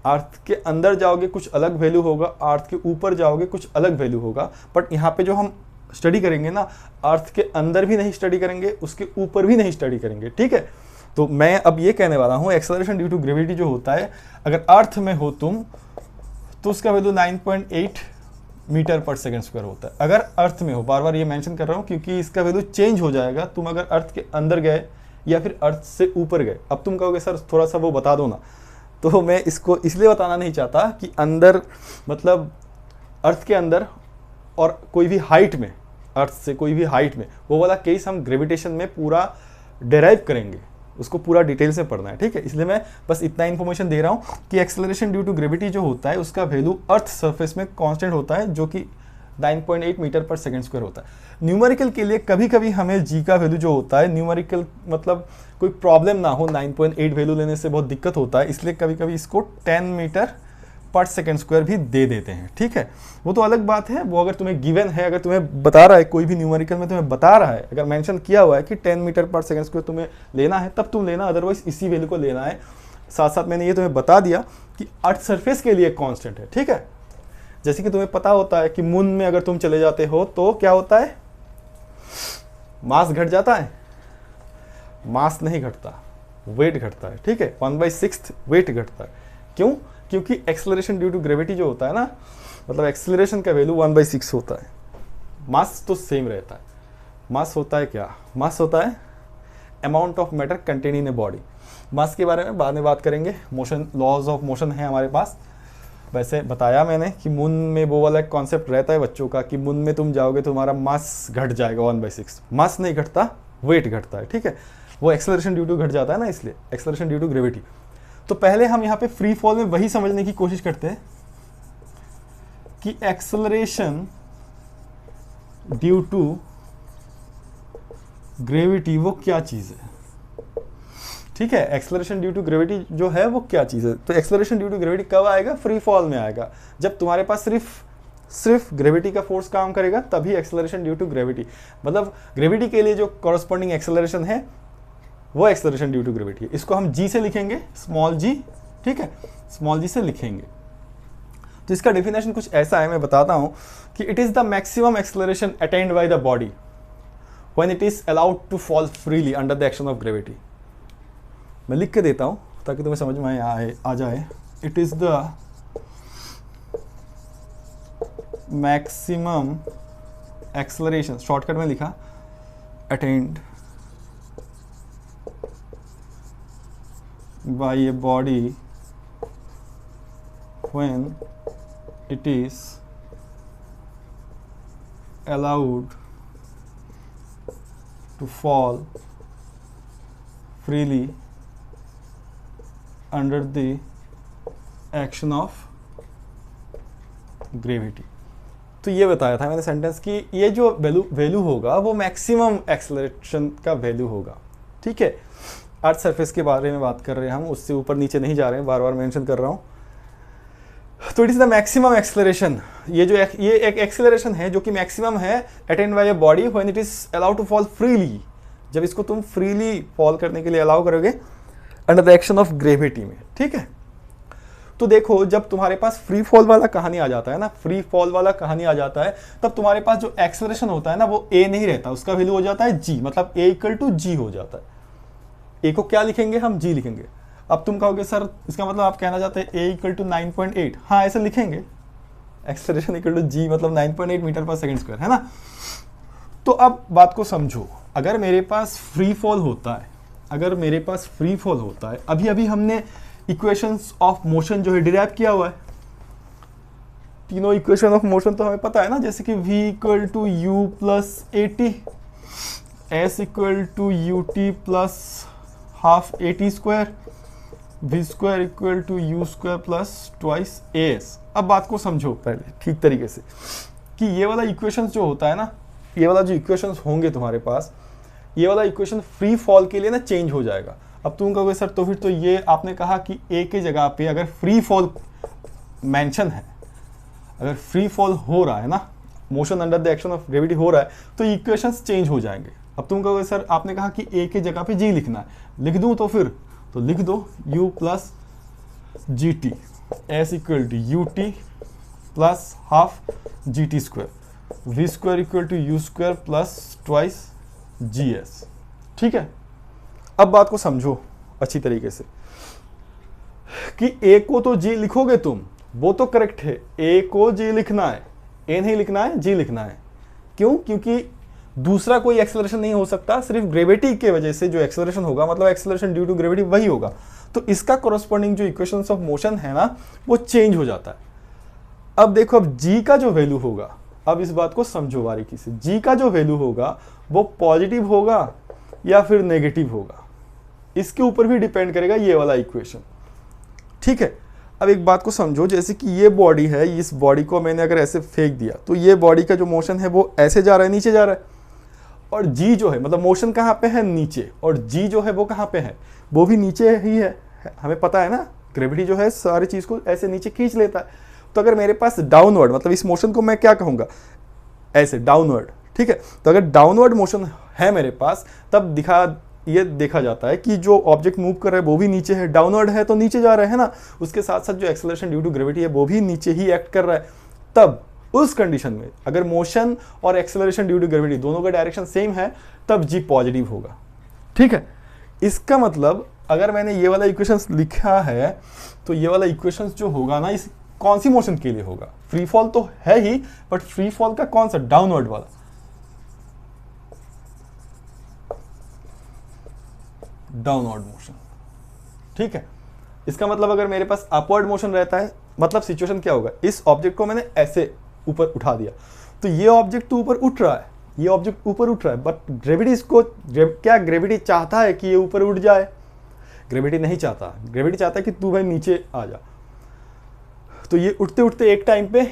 Speaker 1: अर्थ के अंदर जाओगे कुछ अलग वैल्यू होगा, अर्थ के ऊपर जाओगे कुछ अलग वैल्यू होगा। बट यहाँ पे जो हम स्टडी करेंगे ना, अर्थ के अंदर भी नहीं स्टडी करेंगे, उसके ऊपर भी नहीं स्टडी करेंगे, ठीक है। तो मैं अब ये कहने वाला हूँ, एक्सेलरेशन ड्यू टू ग्रेविटी जो होता है, अगर अर्थ में हो तुम तो उसका वैल्यू 9.8 मीटर पर सेकेंड स्क्वायर होता है। अगर अर्थ में हो, बार बार ये मेंशन कर रहा हूँ क्योंकि इसका वैल्यू चेंज हो जाएगा तुम अगर अर्थ के अंदर गए या फिर अर्थ से ऊपर गए। अब तुम कहोगे सर थोड़ा सा वो बता दो ना, तो मैं इसको इसलिए बताना नहीं चाहता कि अंदर मतलब अर्थ के अंदर और कोई भी हाइट में, अर्थ से कोई भी हाइट में, वो वाला केस हम ग्रेविटेशन में पूरा डेराइव करेंगे, उसको पूरा डिटेल से पढ़ना है, ठीक है। इसलिए मैं बस इतना इन्फॉर्मेशन दे रहा हूँ कि एक्सेलरेशन ड्यू टू ग्रेविटी जो होता है उसका वैल्यू अर्थ सरफेस में कांस्टेंट होता है, जो कि 9.8 मीटर पर सेकेंड स्क्वायर होता है। न्यूमेरिकल के लिए कभी कभी हमें जी का वैल्यू जो होता है, न्यूमेरिकल मतलब कोई प्रॉब्लम ना हो, 9.8 वैल्यू लेने से बहुत दिक्कत होता है, इसलिए कभी कभी इसको 10 मीटर पर सेकेंड स्क्वायर भी दे देते हैं, ठीक है। वो तो अलग बात है, वो अगर तुम्हें गिवन है, अगर तुम्हें बता रहा है कोई भी न्यूमेरिकल में तुम्हें बता रहा है, अगर मेंशन किया हुआ है कि 10 मीटर पर सेकेंड स्क्वायर तुम्हें लेना है तब तुम लेना, अदरवाइज इसी वैल्यू को लेना है। साथ साथ मैंने ये तुम्हें बता दिया कि अर्थ सरफेस के लिए कांस्टेंट है, ठीक है। जैसे कि तुम्हें पता होता है कि मून में अगर तुम चले जाते हो तो क्या होता है, मास घट जाता है, मास नहीं घटता, वेट घटता है, ठीक है। 1/6 वेट घटता है। क्यों? क्योंकि एक्सेलरेशन ड्यू टू ग्रेविटी जो होता है ना, मतलब एक्सेलरेशन का वैल्यू 1/6 होता है, मास तो सेम रहता है। मास होता है क्या? मास होता है amount of matter contain in a body. Mass के बारे में बाद में बात करेंगे, मोशन, लॉज ऑफ मोशन है हमारे पास। वैसे बताया मैंने कि मून में वो वाला एक कॉन्सेप्ट रहता है बच्चों का कि मून में तुम जाओगे तो तुम्हारा मास घट जाएगा 1/6। मास नहीं घटता, वेट घटता है, ठीक है। वो एक्सेलरेशन ड्यू टू घट जाता है ना, इसलिए एक्सेलरेशन ड्यू टू ग्रेविटी। तो पहले हम यहाँ पे फ्री फॉल में वही समझने की कोशिश करते हैं कि एक्सेलरेशन ड्यू टू ग्रेविटी वो क्या चीज़ है, ठीक है। एक्सेलरेशन ड्यू टू ग्रेविटी जो है वो क्या चीज़ है। तो एक्सेलरेशन ड्यू टू ग्रेविटी कब आएगा? फ्री फॉल में आएगा, जब तुम्हारे पास सिर्फ ग्रेविटी का फोर्स काम करेगा, तभी एक्सेलरेशन ड्यू टू ग्रेविटी, मतलब ग्रेविटी के लिए जो कॉरस्पॉन्डिंग एक्सेलरेशन है वो एक्सेलरेशन ड्यू टू ग्रेविटी है। इसको हम जी से लिखेंगे, स्मॉल जी, ठीक है, स्मॉल जी से लिखेंगे। तो इसका डेफिनेशन कुछ ऐसा है, मैं बताता हूं कि it is the maximum acceleration attained by the body when it is allowed to fall freely under the action of gravity. मैं लिख के देता हूं ताकि तुम्हें समझ में आ जाए। It is the maximum acceleration, shortcut में लिखा attend by a body when it is allowed to fall freely under the action of gravity। तो ये बताया था मैंने सेंटेंस कि ये जो वैल्यू होगा वो मैक्सिमम एक्सेलरेशन का वैल्यू होगा। ठीक है, अर्थ सरफेस के बारे में बात कर रहे हैं हम, उससे ऊपर नीचे नहीं जा रहे हैं, बार बार मेंशन कर रहा हूँ। तो it is the maximum acceleration, ये एक एक्सेलरेशन है जो कि मैक्सिमम है attained by a body when it is allowed to fall freely, जब इसको तुम फ्रीली फॉल करने के लिए अलाउ करोगे under the action of gravity में। ठीक है, तो देखो जब तुम्हारे पास फ्री फॉल वाला कहानी आ जाता है ना, फ्री फॉल वाला कहानी आ जाता है, तब तुम्हारे पास जो एक्सेलरेशन होता है ना वो ए नहीं रहता, उसका वैल्यू हो जाता है जी, मतलब ए इक्वल टू जी हो जाता है। ए को क्या लिखेंगे हम, जी लिखेंगे। अब तुम कहोगे सर इसका मतलब आप कहना चाहते हैं ए इक्वल टू 9.8, हाँ ऐसे लिखेंगे, एक्सेलरेशन इक्वल टू जी मतलब 9.8 मीटर पर सेकंड स्क्वायर, है ना। तो अब बात को समझो, अगर मेरे पास फ्री फॉल होता है, अगर मेरे पास फ्री फॉल होता है, अभी अभी हमने इक्वेशंस ऑफ मोशन जो है डिराइव किया हुआ है, तीनों इक्वेशन ऑफ मोशन तो हमें पता है ना, जैसे कि v equal to you plus A T, S equal to U T plus half A T square, V square equal to you square plus twice A S. अब बात को समझो पहले ठीक तरीके से कि ये वाला इक्वेशंस जो होता है ना, ये वाला जो इक्वेशंस होंगे तुम्हारे पास, ये वाला इक्वेशन फ्री फॉल के लिए ना चेंज हो जाएगा। अब तुम कहोगे सर तो फिर तो ये आपने कहा कि ए के जगह पे अगर फ्री फॉल मेंशन है, अगर फ्री फॉल हो रहा है ना, motion under the action of gravity हो रहा है, तो इक्वेशंस चेंज हो जाएंगे। अब तुम कहोगे सर आपने कहा कि ए के जगह पे जी लिखना है, लिख दूं तो फिर तो लिख दो u plus G T, S equal to U T plus half G T square, V square equal to you square plus twice G S. ठीक है, अब बात को समझो अच्छी तरीके से कि ए को तो जी लिखोगे तुम, वो तो करेक्ट है, ए को जी लिखना है, ए नहीं लिखना है, जी लिखना है। क्यों? क्योंकि दूसरा कोई एक्सेलरेशन नहीं हो सकता, सिर्फ ग्रेविटी के वजह से जो एक्सेलरेशन होगा, मतलब एक्सेलरेशन ड्यू टू ग्रेविटी वही होगा। तो इसका कोरस्पॉन्डिंग जो इक्वेशंस ऑफ मोशन है ना, वो चेंज हो जाता है। अब देखो, अब जी का जो वैल्यू होगा, अब इस बात को समझो बारीकी से, जी का जो वैल्यू होगा वो पॉजिटिव होगा या फिर नेगेटिव होगा, इसके ऊपर भी डिपेंड करेगा ये वाला इक्वेशन। ठीक है, अब एक बात को समझो, जैसे कि ये बॉडी है, इस बॉडी को मैंने अगर ऐसे फेंक दिया तो ये बॉडी का जो मोशन है वो ऐसे जा रहा है, नीचे जा रहा है, और जी जो है मतलब मोशन कहाँ पे है, नीचे, और जी जो है वो कहाँ पे है, वो भी नीचे ही है। हमें पता है ना, ग्रेविटी जो है सारी चीज़ को ऐसे नीचे खींच लेता है। तो अगर मेरे पास डाउनवर्ड, मतलब इस मोशन को मैं क्या कहूँगा, ऐसे डाउनवर्ड, ठीक है, तो अगर डाउनवर्ड मोशन है मेरे पास, तब ये देखा जाता है कि जो ऑब्जेक्ट मूव कर रहा है वो भी नीचे है, डाउनवर्ड है तो नीचे जा रहा है ना, उसके साथ साथ जो एक्सेलरेशन ड्यू टू ग्रेविटी है वो भी नीचे ही एक्ट कर रहा है। तब उस कंडीशन में अगर मोशन और एक्सेलरेशन ड्यू टू ग्रेविटी दोनों का डायरेक्शन सेम है, तब जी पॉजिटिव होगा। ठीक है, इसका मतलब अगर मैंने ये वाला इक्वेशंस लिखा है, तो ये वाला इक्वेशंस जो होगा ना, इस कौन सी मोशन के लिए होगा, फ्री फॉल तो है ही, बट फ्री फॉल का कौन सा, डाउनवर्ड वाला, डाउनवर्ड मोशन। ठीक है, इसका मतलब अगर मेरे पास अपवर्ड मोशन रहता है, मतलब सिचुएशन क्या होगा, इस ऑब्जेक्ट को मैंने ऐसे ऊपर उठा दिया, तो ये ऑब्जेक्ट तो ऊपर उठ रहा है, ये ऑब्जेक्ट ऊपर उठ रहा है, बट ग्रेविटी इसको क्या ग्रेविटी चाहता है कि ये ऊपर उठ जाए? ग्रेविटी नहीं चाहता, ग्रेविटी चाहता है कि तू भाई नीचे आ जा। तो ये उठते उठते एक टाइम पे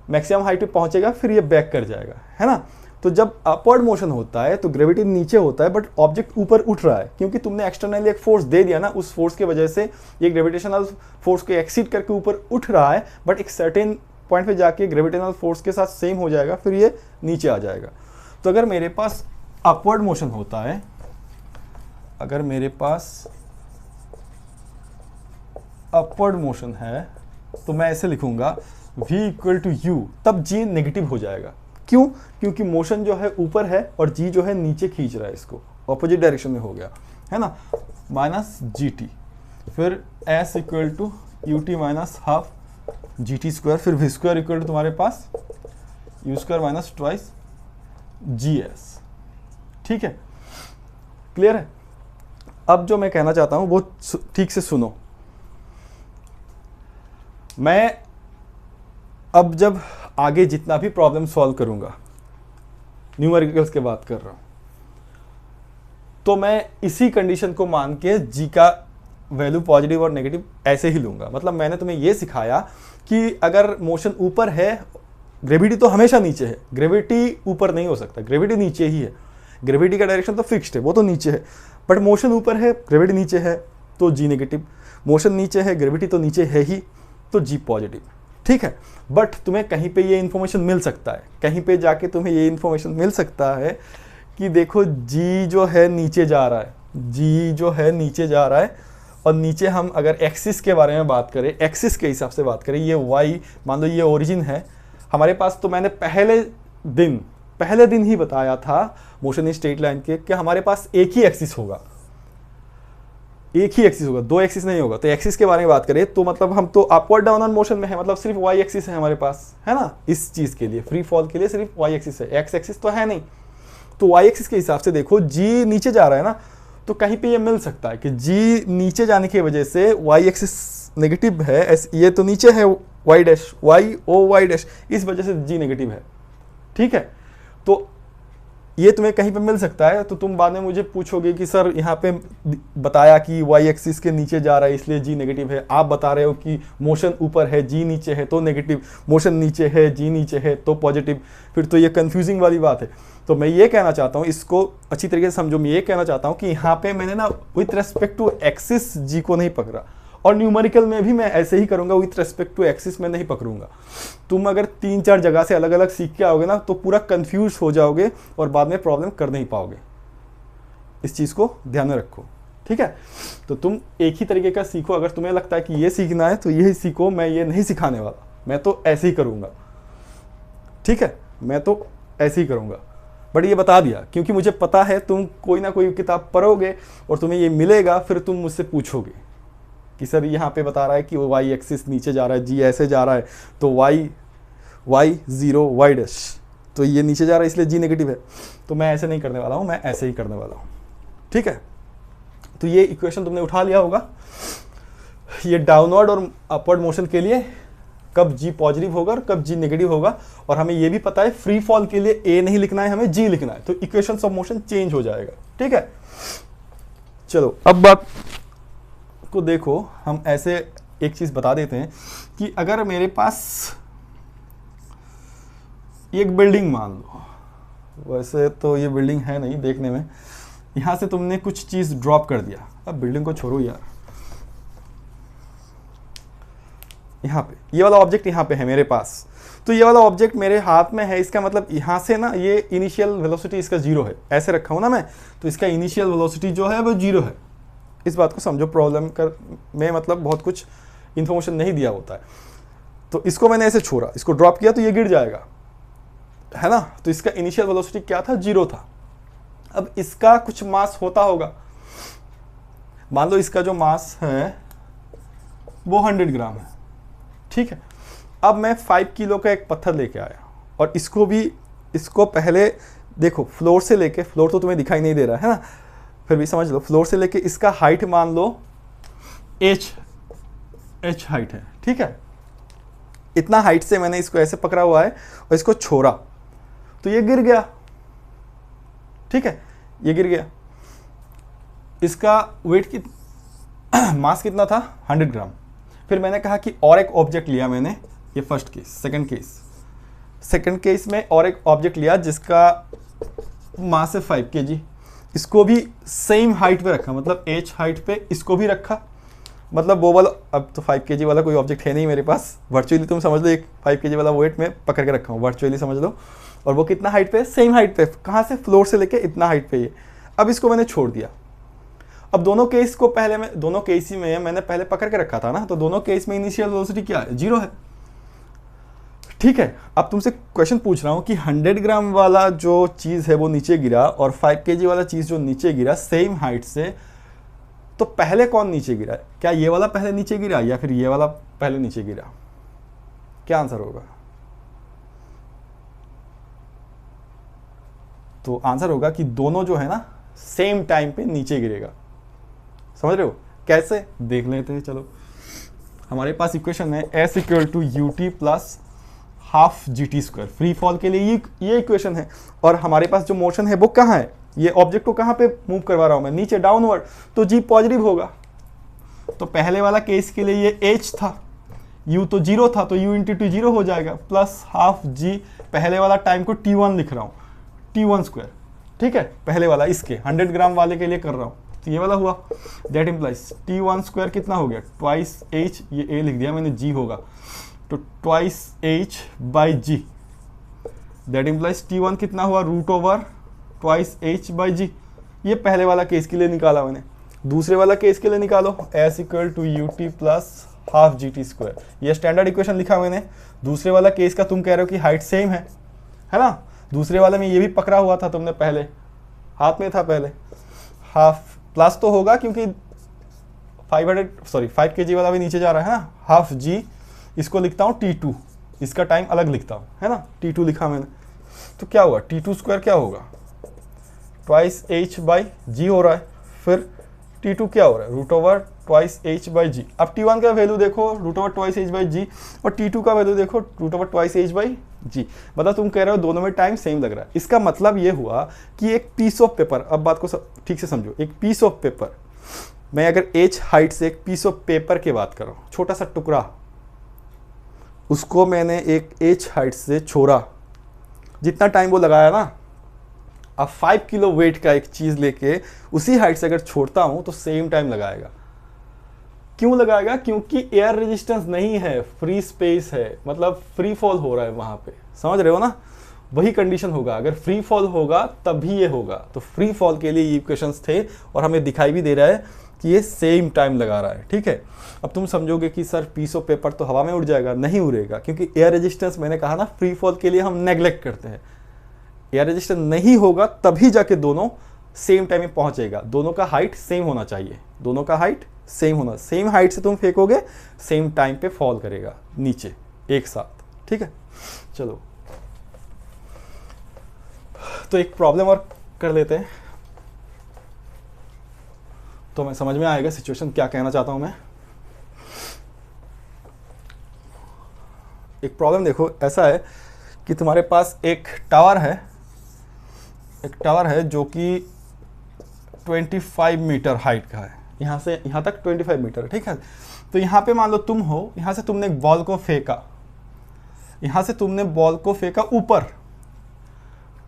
Speaker 1: मैक्सिमम हाइट पे पहुंचेगा, फिर ये बैक कर जाएगा, है ना। तो जब अपवर्ड मोशन होता है तो ग्रेविटी नीचे होता है, बट ऑब्जेक्ट ऊपर उठ रहा है, क्योंकि तुमने एक्सटर्नली एक फोर्स दे दिया ना, उस फोर्स की वजह से ये ग्रेविटेशनल फोर्स को एक्सीड करके ऊपर उठ रहा है, बट एक सर्टेन पॉइंट पे जाके ग्रेविटेशनल फोर्स के साथ सेम हो जाएगा, फिर ये नीचे आ जाएगा। तो अगर मेरे पास अपवर्ड मोशन होता है, अगर मेरे पास अपवर्ड मोशन है, तो मैं ऐसे लिखूंगा v इक्वल टू यू, तब g नेगेटिव हो जाएगा। क्यों? क्योंकि मोशन जो है ऊपर है और g जो है नीचे खींच रहा है, इसको ऑपोजिट डायरेक्शन में हो गया, है ना, माइनस जी टी, फिर s equal to you T minus half G T square, फिर v स्क्वायर इक्वल टू तुम्हारे पास u square minus twice G S. ठीक है, क्लियर है? अब जो मैं कहना चाहता हूं वो ठीक से सुनो। मैं अब जब आगे जितना भी प्रॉब्लम सॉल्व करूंगा, न्यूमेरिकल्स की बात कर रहा हूं, तो मैं इसी कंडीशन को मान के जी का वैल्यू पॉजिटिव और नेगेटिव ऐसे ही लूंगा। मतलब मैंने तुम्हें यह सिखाया कि अगर मोशन ऊपर है, ग्रेविटी तो हमेशा नीचे है, ग्रेविटी ऊपर नहीं हो सकता, ग्रेविटी नीचे ही है, ग्रेविटी का डायरेक्शन तो फिक्स्ड है, वो तो नीचे है, बट मोशन ऊपर है, ग्रेविटी नीचे है, तो जी नेगेटिव, मोशन नीचे है, ग्रेविटी तो नीचे है ही, तो जी पॉजिटिव। ठीक है, बट तुम्हें कहीं पे ये इन्फॉर्मेशन मिल सकता है, कहीं पे जाके तुम्हें ये इन्फॉर्मेशन मिल सकता है कि देखो जी जो है नीचे जा रहा है, जी जो है नीचे जा रहा है, और नीचे हम अगर एक्सिस के बारे में बात करें, एक्सिस के हिसाब से बात करें, ये वाई मान लो ये ओरिजिन है हमारे पास, तो मैंने पहले दिन ही बताया था मोशन इन स्ट्रेट लाइन के कि हमारे पास एक ही एक्सिस होगा, दो एक्सिस नहीं होगा। तो एक्सिस के बारे में बात करें तो मतलब हम तो अपवर्ड डाउनवर्ड मोशन में है, मतलब सिर्फ वाई एक्सिस है हमारे पास, है ना। इस चीज के लिए फ्री फॉल के लिए सिर्फ वाई एक्सिस है, एक्स एक्सिस तो है नहीं। तो वाई एक्सिस के हिसाब से देखो जी नीचे जा रहा है ना, तो कहीं पे ये मिल सकता है कि जी नीचे जाने की वजह से वाई एक्सिस नेगेटिव है, ये तो नीचे है Y dash, Y O Y dash, इस वजह से जी नेगेटिव है। ठीक है, तो ये तुम्हें कहीं पे मिल सकता है, तो तुम बाद में मुझे पूछोगे कि सर यहाँ पे बताया कि वाई एक्सिस के नीचे जा रहा है इसलिए जी नेगेटिव है, आप बता रहे हो कि मोशन ऊपर है जी नीचे है तो नेगेटिव, मोशन नीचे है जी नीचे है तो पॉजिटिव, फिर तो ये कंफ्यूजिंग वाली बात है। तो मैं ये कहना चाहता हूँ, इसको अच्छी तरीके से समझो, मैं ये कहना चाहता हूँ कि यहाँ पे मैंने ना विथ रेस्पेक्ट टू एक्सिस जी को नहीं पकड़ा, और न्यूमेरिकल में भी मैं ऐसे ही करूंगा, विथ रेस्पेक्ट टू एक्सिस में नहीं पकड़ूंगा। तुम अगर 3-4 जगह से अलग अलग सीख के आओगे ना तो पूरा कंफ्यूज हो जाओगे और बाद में प्रॉब्लम कर नहीं पाओगे। इस चीज को ध्यान में रखो, ठीक है। तो तुम एक ही तरीके का सीखो, अगर तुम्हें लगता है कि ये सीखना है तो यही सीखो, मैं ये नहीं सिखाने वाला, मैं तो ऐसे ही करूंगा, ठीक है, मैं तो ऐसे ही करूंगा। बट ये बता दिया क्योंकि मुझे पता है तुम कोई ना कोई किताब पढ़ोगे और तुम्हें ये मिलेगा, फिर तुम मुझसे पूछोगे कि सर यहाँ पे बता रहा है कि वो वाई एक्सिस नीचे जा रहा है, जी ऐसे जा रहा है, तो वाई 0 वाई डैश, तो ये नीचे जा रहा है इसलिए जी नेगेटिव है। तो मैं ऐसे नहीं करने वाला हूँ, मैं ऐसे ही करने वाला हूँ, ठीक है। तो ये इक्वेशन तुमने उठा लिया होगा। ये डाउनवर्ड और अपवर्ड मोशन के लिए कब जी पॉजिटिव होगा और कब जी नेगेटिव होगा, और हमें ये भी पता है फ्री फॉल के लिए ए नहीं लिखना है, हमें जी लिखना है, तो इक्वेशन ऑफ मोशन चेंज हो जाएगा, ठीक है। चलो अब बात को देखो, हम ऐसे एक चीज बता देते हैं कि अगर मेरे पास एक बिल्डिंग मान लो, वैसे तो ये बिल्डिंग है नहीं देखने में, यहां से तुमने कुछ चीज ड्रॉप कर दिया, अब बिल्डिंग को छोड़ो यार, यहाँ पे ये वाला ऑब्जेक्ट यहाँ पे है मेरे पास, तो ये वाला ऑब्जेक्ट मेरे हाथ में है, इसका मतलब यहाँ से ना ये इनिशियल वेलोसिटी इसका 0 है, ऐसे रखा हूँ ना मैं, तो इसका इनिशियल वेलोसिटी जो है वो 0 है। इस बात को समझो, प्रॉब्लम कर में मतलब बहुत कुछ इंफॉर्मेशन नहीं दिया होता है। तो इसको मैंने ऐसे छोड़ा, इसको ड्रॉप किया तो ये गिर जाएगा, है ना। तो इसका इनिशियल वेलोसिटी क्या था, 0 था। अब इसका कुछ मास होता होगा, मान लो इसका जो मास है वो 100 ग्राम है, ठीक है। अब मैं 5 किलो का एक पत्थर लेके आया और इसको पहले देखो, फ्लोर से लेके, फ्लोर तो तुम्हें दिखाई नहीं दे रहा है ना, फिर भी समझ लो, फ्लोर से लेके इसका हाइट मान लो h हाइट है, ठीक है। इतना हाइट से मैंने इसको ऐसे पकड़ा हुआ है और इसको छोड़ा तो ये गिर गया, ठीक है, ये गिर गया। इसका वेट मास कितना था, 100 ग्राम। फिर मैंने कहा कि और एक ऑब्जेक्ट लिया मैंने, ये फर्स्ट केस। सेकंड केस में और एक ऑब्जेक्ट लिया जिसका मास है 5 kg, इसको भी सेम हाइट पे रखा, मतलब h हाइट पे इसको भी रखा, मतलब वो वाला, अब तो 5 kg वाला कोई ऑब्जेक्ट है नहीं मेरे पास, वर्चुअली तुम समझ लो, एक 5 kg वाला वेट में पकड़ के रखा हूँ, वर्चुअली समझ लो। और वो कितना हाइट पे, सेम हाइट पे, कहाँ से, फ्लोर से लेके इतना हाइट पे ये। अब इसको मैंने छोड़ दिया। अब दोनों केस को पहले मैं, दोनों केस में मैंने पहले पकड़ के रखा था ना, तो दोनों केस में इनिशियल वेलोसिटी क्या है, 0 है, ठीक है। अब तुमसे क्वेश्चन पूछ रहा हूं कि 100 ग्राम वाला जो चीज है वो नीचे गिरा और 5 kg वाला चीज जो नीचे गिरा सेम हाइट से, तो पहले कौन नीचे गिरा, क्या ये वाला पहले नीचे गिरा या फिर ये वाला पहले नीचे गिरा, क्या आंसर होगा। तो आंसर होगा कि दोनों जो है ना सेम टाइम पे नीचे गिरेगा। समझ रहे हो कैसे, देख लेते हैं। चलो हमारे पास इक्वेशन है s equal to U T plus half G T square. Free fall के लिए ये इक्वेशन है, और हमारे पास जो मोशन है वो कहाँ है, ये ऑब्जेक्ट को कहाँ पे मूव करवा रहा हूँ मैं, नीचे डाउनवर्ड, तो जी पॉजिटिव होगा। तो पहले वाला केस के लिए ये h था, u तो 0 था, तो u इंटू टी 0 हो जाएगा, प्लस हाफ जी, पहले वाला टाइम को t1 लिख रहा हूँ, t1 स्क्वायर, ठीक है, पहले वाला इसके 100 ग्राम वाले के लिए कर रहा हूँ, तो ये वाला हुआ। दैट इम्प्लाइज t1 स्क्वायर कितना हो गया, ट्वाइस h, ये a लिख दिया मैंने, g होगा, तो twice h by g. That implies t1 कितना हुआ, root over twice h by g. ये पहले वाला केस के लिए निकाला मैंने। दूसरे वाला केस के लिए निकालो, s equal to U T plus half G T square. ये स्टैंडर्ड इक्वेशन लिखा मैंने। दूसरे वाला केस का तुम कह रहे हो कि हाइट सेम है ना। दूसरे वाले में ये भी पकड़ा हुआ था तुमने, पहले हाथ में था, पहले हाफ प्लस तो होगा क्योंकि 5 kg वाला भी नीचे जा रहा है ना, हाफ जी, इसको लिखता हूँ t2, इसका टाइम अलग लिखता हूँ, है ना, t2 लिखा मैंने। तो क्या होगा, t2 स्क्वायर क्या होगा, ट्वाइस h बाई जी हो रहा है, फिर t2 क्या हो रहा है, root over twice h by g. अब t1 का वैल्यू देखो, root over twice h by g, और t2 का वैल्यू देखो, root over twice h by g. मतलब तुम कह रहे हो दोनों में टाइम सेम लग रहा है। इसका मतलब ये हुआ कि एक पीस ऑफ पेपर, अब बात को ठीक से समझो, एक पीस ऑफ पेपर, मैं अगर h हाइट से एक पीस ऑफ पेपर की बात करूँ, छोटा सा टुकड़ा, उसको मैंने एक h हाइट से छोड़ा, जितना टाइम वो लगाया ना, अब 5 किलो वेट का एक चीज़ लेके उसी हाइट से अगर छोड़ता हूं तो सेम टाइम लगाएगा। क्यों लगाएगा, क्योंकि एयर रेजिस्टेंस नहीं है, फ्री स्पेस है, मतलब फ्री फॉल हो रहा है वहां पे, समझ रहे हो ना। वही कंडीशन होगा, अगर फ्री फॉल होगा तभी ये होगा। तो फ्री फॉल के लिए ये इक्वेशंस थे, और हमें दिखाई भी दे रहा है कि ये सेम टाइम लगा रहा है, ठीक है। अब तुम समझोगे कि सर पीस ऑफ पेपर तो हवा में उड़ जाएगा, नहीं उड़ेगा, क्योंकि एयर रेजिस्टेंस मैंने कहा ना फ्री फॉल के लिए हम नेग्लेक्ट करते हैं। एयर रेजिस्टेंस नहीं होगा तभी जाके दोनों सेम टाइम में पहुंचेगा। दोनों का हाइट सेम होना चाहिए, दोनों का हाइट सेम होना, सेम हाइट से तुम फेंकोगे सेम टाइम पे फॉल करेगा नीचे एक साथ, ठीक है। चलो तो एक प्रॉब्लम और कर लेते हैं, तो मैं समझ में आएगा सिचुएशन क्या कहना चाहता हूं मैं। एक प्रॉब्लम देखो, ऐसा है कि तुम्हारे पास एक टावर है, जो कि 25 मीटर हाइट का है, यहाँ से यहाँ तक 25 मीटर, ठीक है। तो यहाँ पे मान लो तुम हो, यहाँ से तुमने एक बॉल को फेंका, यहाँ से तुमने बॉल को फेंका ऊपर,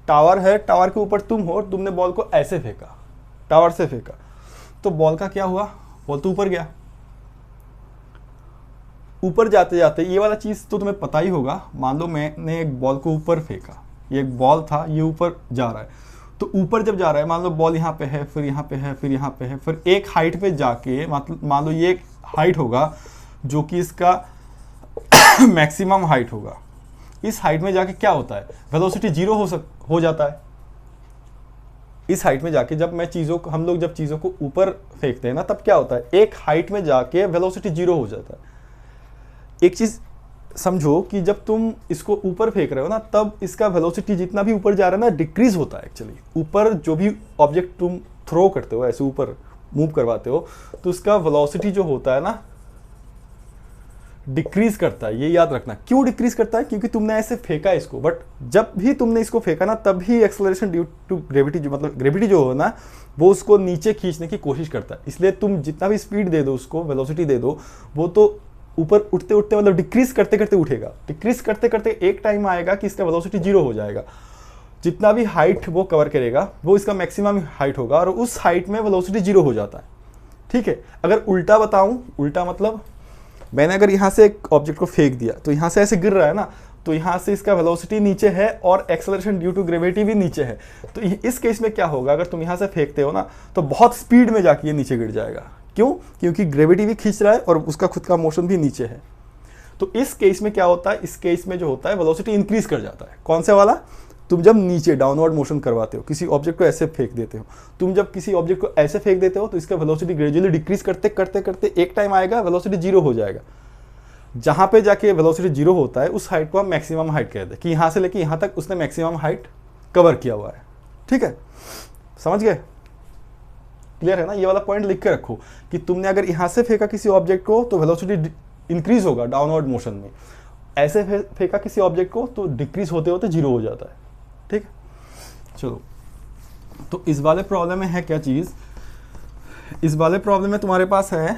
Speaker 1: टावर है, टावर के ऊपर तुम हो, तुमने बॉल को ऐसे फेंका, टावर से फेंका, तो बॉल का क्या हुआ, बॉल तो ऊपर गया। ऊपर जाते जाते ये वाला चीज़ तो तुम्हें पता ही होगा, मान लो मैंने एक बॉल को ऊपर फेंका, ये एक बॉल था, ये ऊपर जा रहा है, तो ऊपर जब जा रहा है, मान लो बॉल यहाँ पे है, फिर यहाँ पे है, फिर यहाँ पे है, फिर एक हाइट पे जाके, मतलब मान लो ये एक हाइट होगा जो कि इसका मैक्सिमम हाइट होगा। इस हाइट में जाके क्या होता है, वेलोसिटी 0 हो जाता है। इस हाइट में जाके जब हम लोग जब चीज़ों को ऊपर फेंकते हैं ना, तब क्या होता है, एक हाइट में जाके वेलोसिटी 0 हो जाता है। एक चीज़ समझो कि जब तुम इसको ऊपर फेंक रहे हो ना, तब इसका वेलोसिटी जितना भी ऊपर जा रहा है ना, डिक्रीज होता है एक्चुअली। ऊपर जो भी ऑब्जेक्ट तुम थ्रो करते हो, ऐसे ऊपर मूव करवाते हो, तो उसका वेलोसिटी जो होता है ना, डिक्रीज करता है। ये याद रखना। क्यों डिक्रीज करता है, क्योंकि तुमने ऐसे फेंका इसको, बट जब भी तुमने इसको फेंका ना, तभी एक्सेलरेशन ड्यू टू ग्रेविटी मतलब ग्रेविटी जो हो ना, वो उसको नीचे खींचने की कोशिश करता है। इसलिए तुम जितना भी स्पीड दे दो, उसको वेलोसिटी दे दो, वो तो ऊपर उठते उठते मतलब डिक्रीज करते करते उठेगा। डिक्रीज करते करते एक टाइम आएगा कि इसका वेलोसिटी 0 हो जाएगा। जितना भी हाइट वो कवर करेगा, वो इसका मैक्सिमम हाइट होगा, और उस हाइट में वेलोसिटी 0 हो जाता है, ठीक है। अगर उल्टा बताऊं, उल्टा मतलब मैंने अगर यहाँ से एक ऑब्जेक्ट को फेंक दिया, तो यहाँ से ऐसे गिर रहा है ना, तो यहाँ से इसका वेलोसिटी नीचे है और एक्सेलरेशन ड्यू टू ग्रेविटी भी नीचे है। तो इस केस में क्या होगा, अगर तुम यहाँ से फेंकते हो ना, तो बहुत स्पीड में जाके ये नीचे गिर जाएगा। क्यों, क्योंकि ग्रेविटी भी खींच रहा है और उसका खुद का मोशन भी नीचे है। तो इस केस में क्या होता है, इस केस में जो होता है, वेलोसिटी इंक्रीज कर जाता है। कौन से वाला, तुम जब नीचे डाउनवर्ड मोशन करवाते हो, किसी ऑब्जेक्ट को ऐसे फेंक देते हो, तुम जब किसी ऑब्जेक्ट को ऐसे फेंक देते हो, तो इसका वेलोसिटी ग्रेजुअली डिक्रीज करते करते करते एक टाइम आएगा वेलोसिटी 0 हो जाएगा। जहां पे जाके वेलोसिटी 0 होता है, उस हाइट को हम मैक्सिमम हाइट कहते हैं, कि यहां से लेके यहां तक उसने मैक्सिमम हाइट कवर किया हुआ है, ठीक है। समझ गए, क्लियर है ना। ये वाला पॉइंट लिख के रखो कि तुमने अगर यहां से फेंका किसी ऑब्जेक्ट को, तो वेलोसिटी इंक्रीज होगा डाउनवर्ड मोशन में, ऐसे फेंका किसी ऑब्जेक्ट को तो डिक्रीज होते होते जीरो हो जाता है। ठीक है, चलो तो इस वाले प्रॉब्लम में है क्या चीज़, इस वाले प्रॉब्लम में तुम्हारे पास है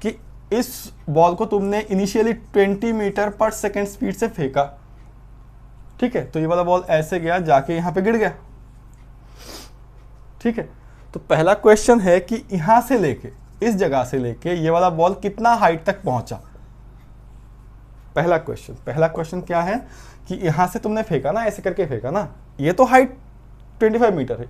Speaker 1: कि इस बॉल को तुमने इनिशियली 20 मीटर पर सेकेंड स्पीड से फेंका। ठीक है, तो ये वाला बॉल ऐसे गया, जाके यहाँ पे गिर गया। ठीक है, तो पहला क्वेश्चन है कि यहां से लेके, इस जगह से लेके ये वाला बॉल कितना हाइट तक पहुंचा। पहला क्वेश्चन क्या है कि यहां से तुमने फेंका ना, ऐसे करके फेंका ना, ये तो हाइट 25 मीटर है।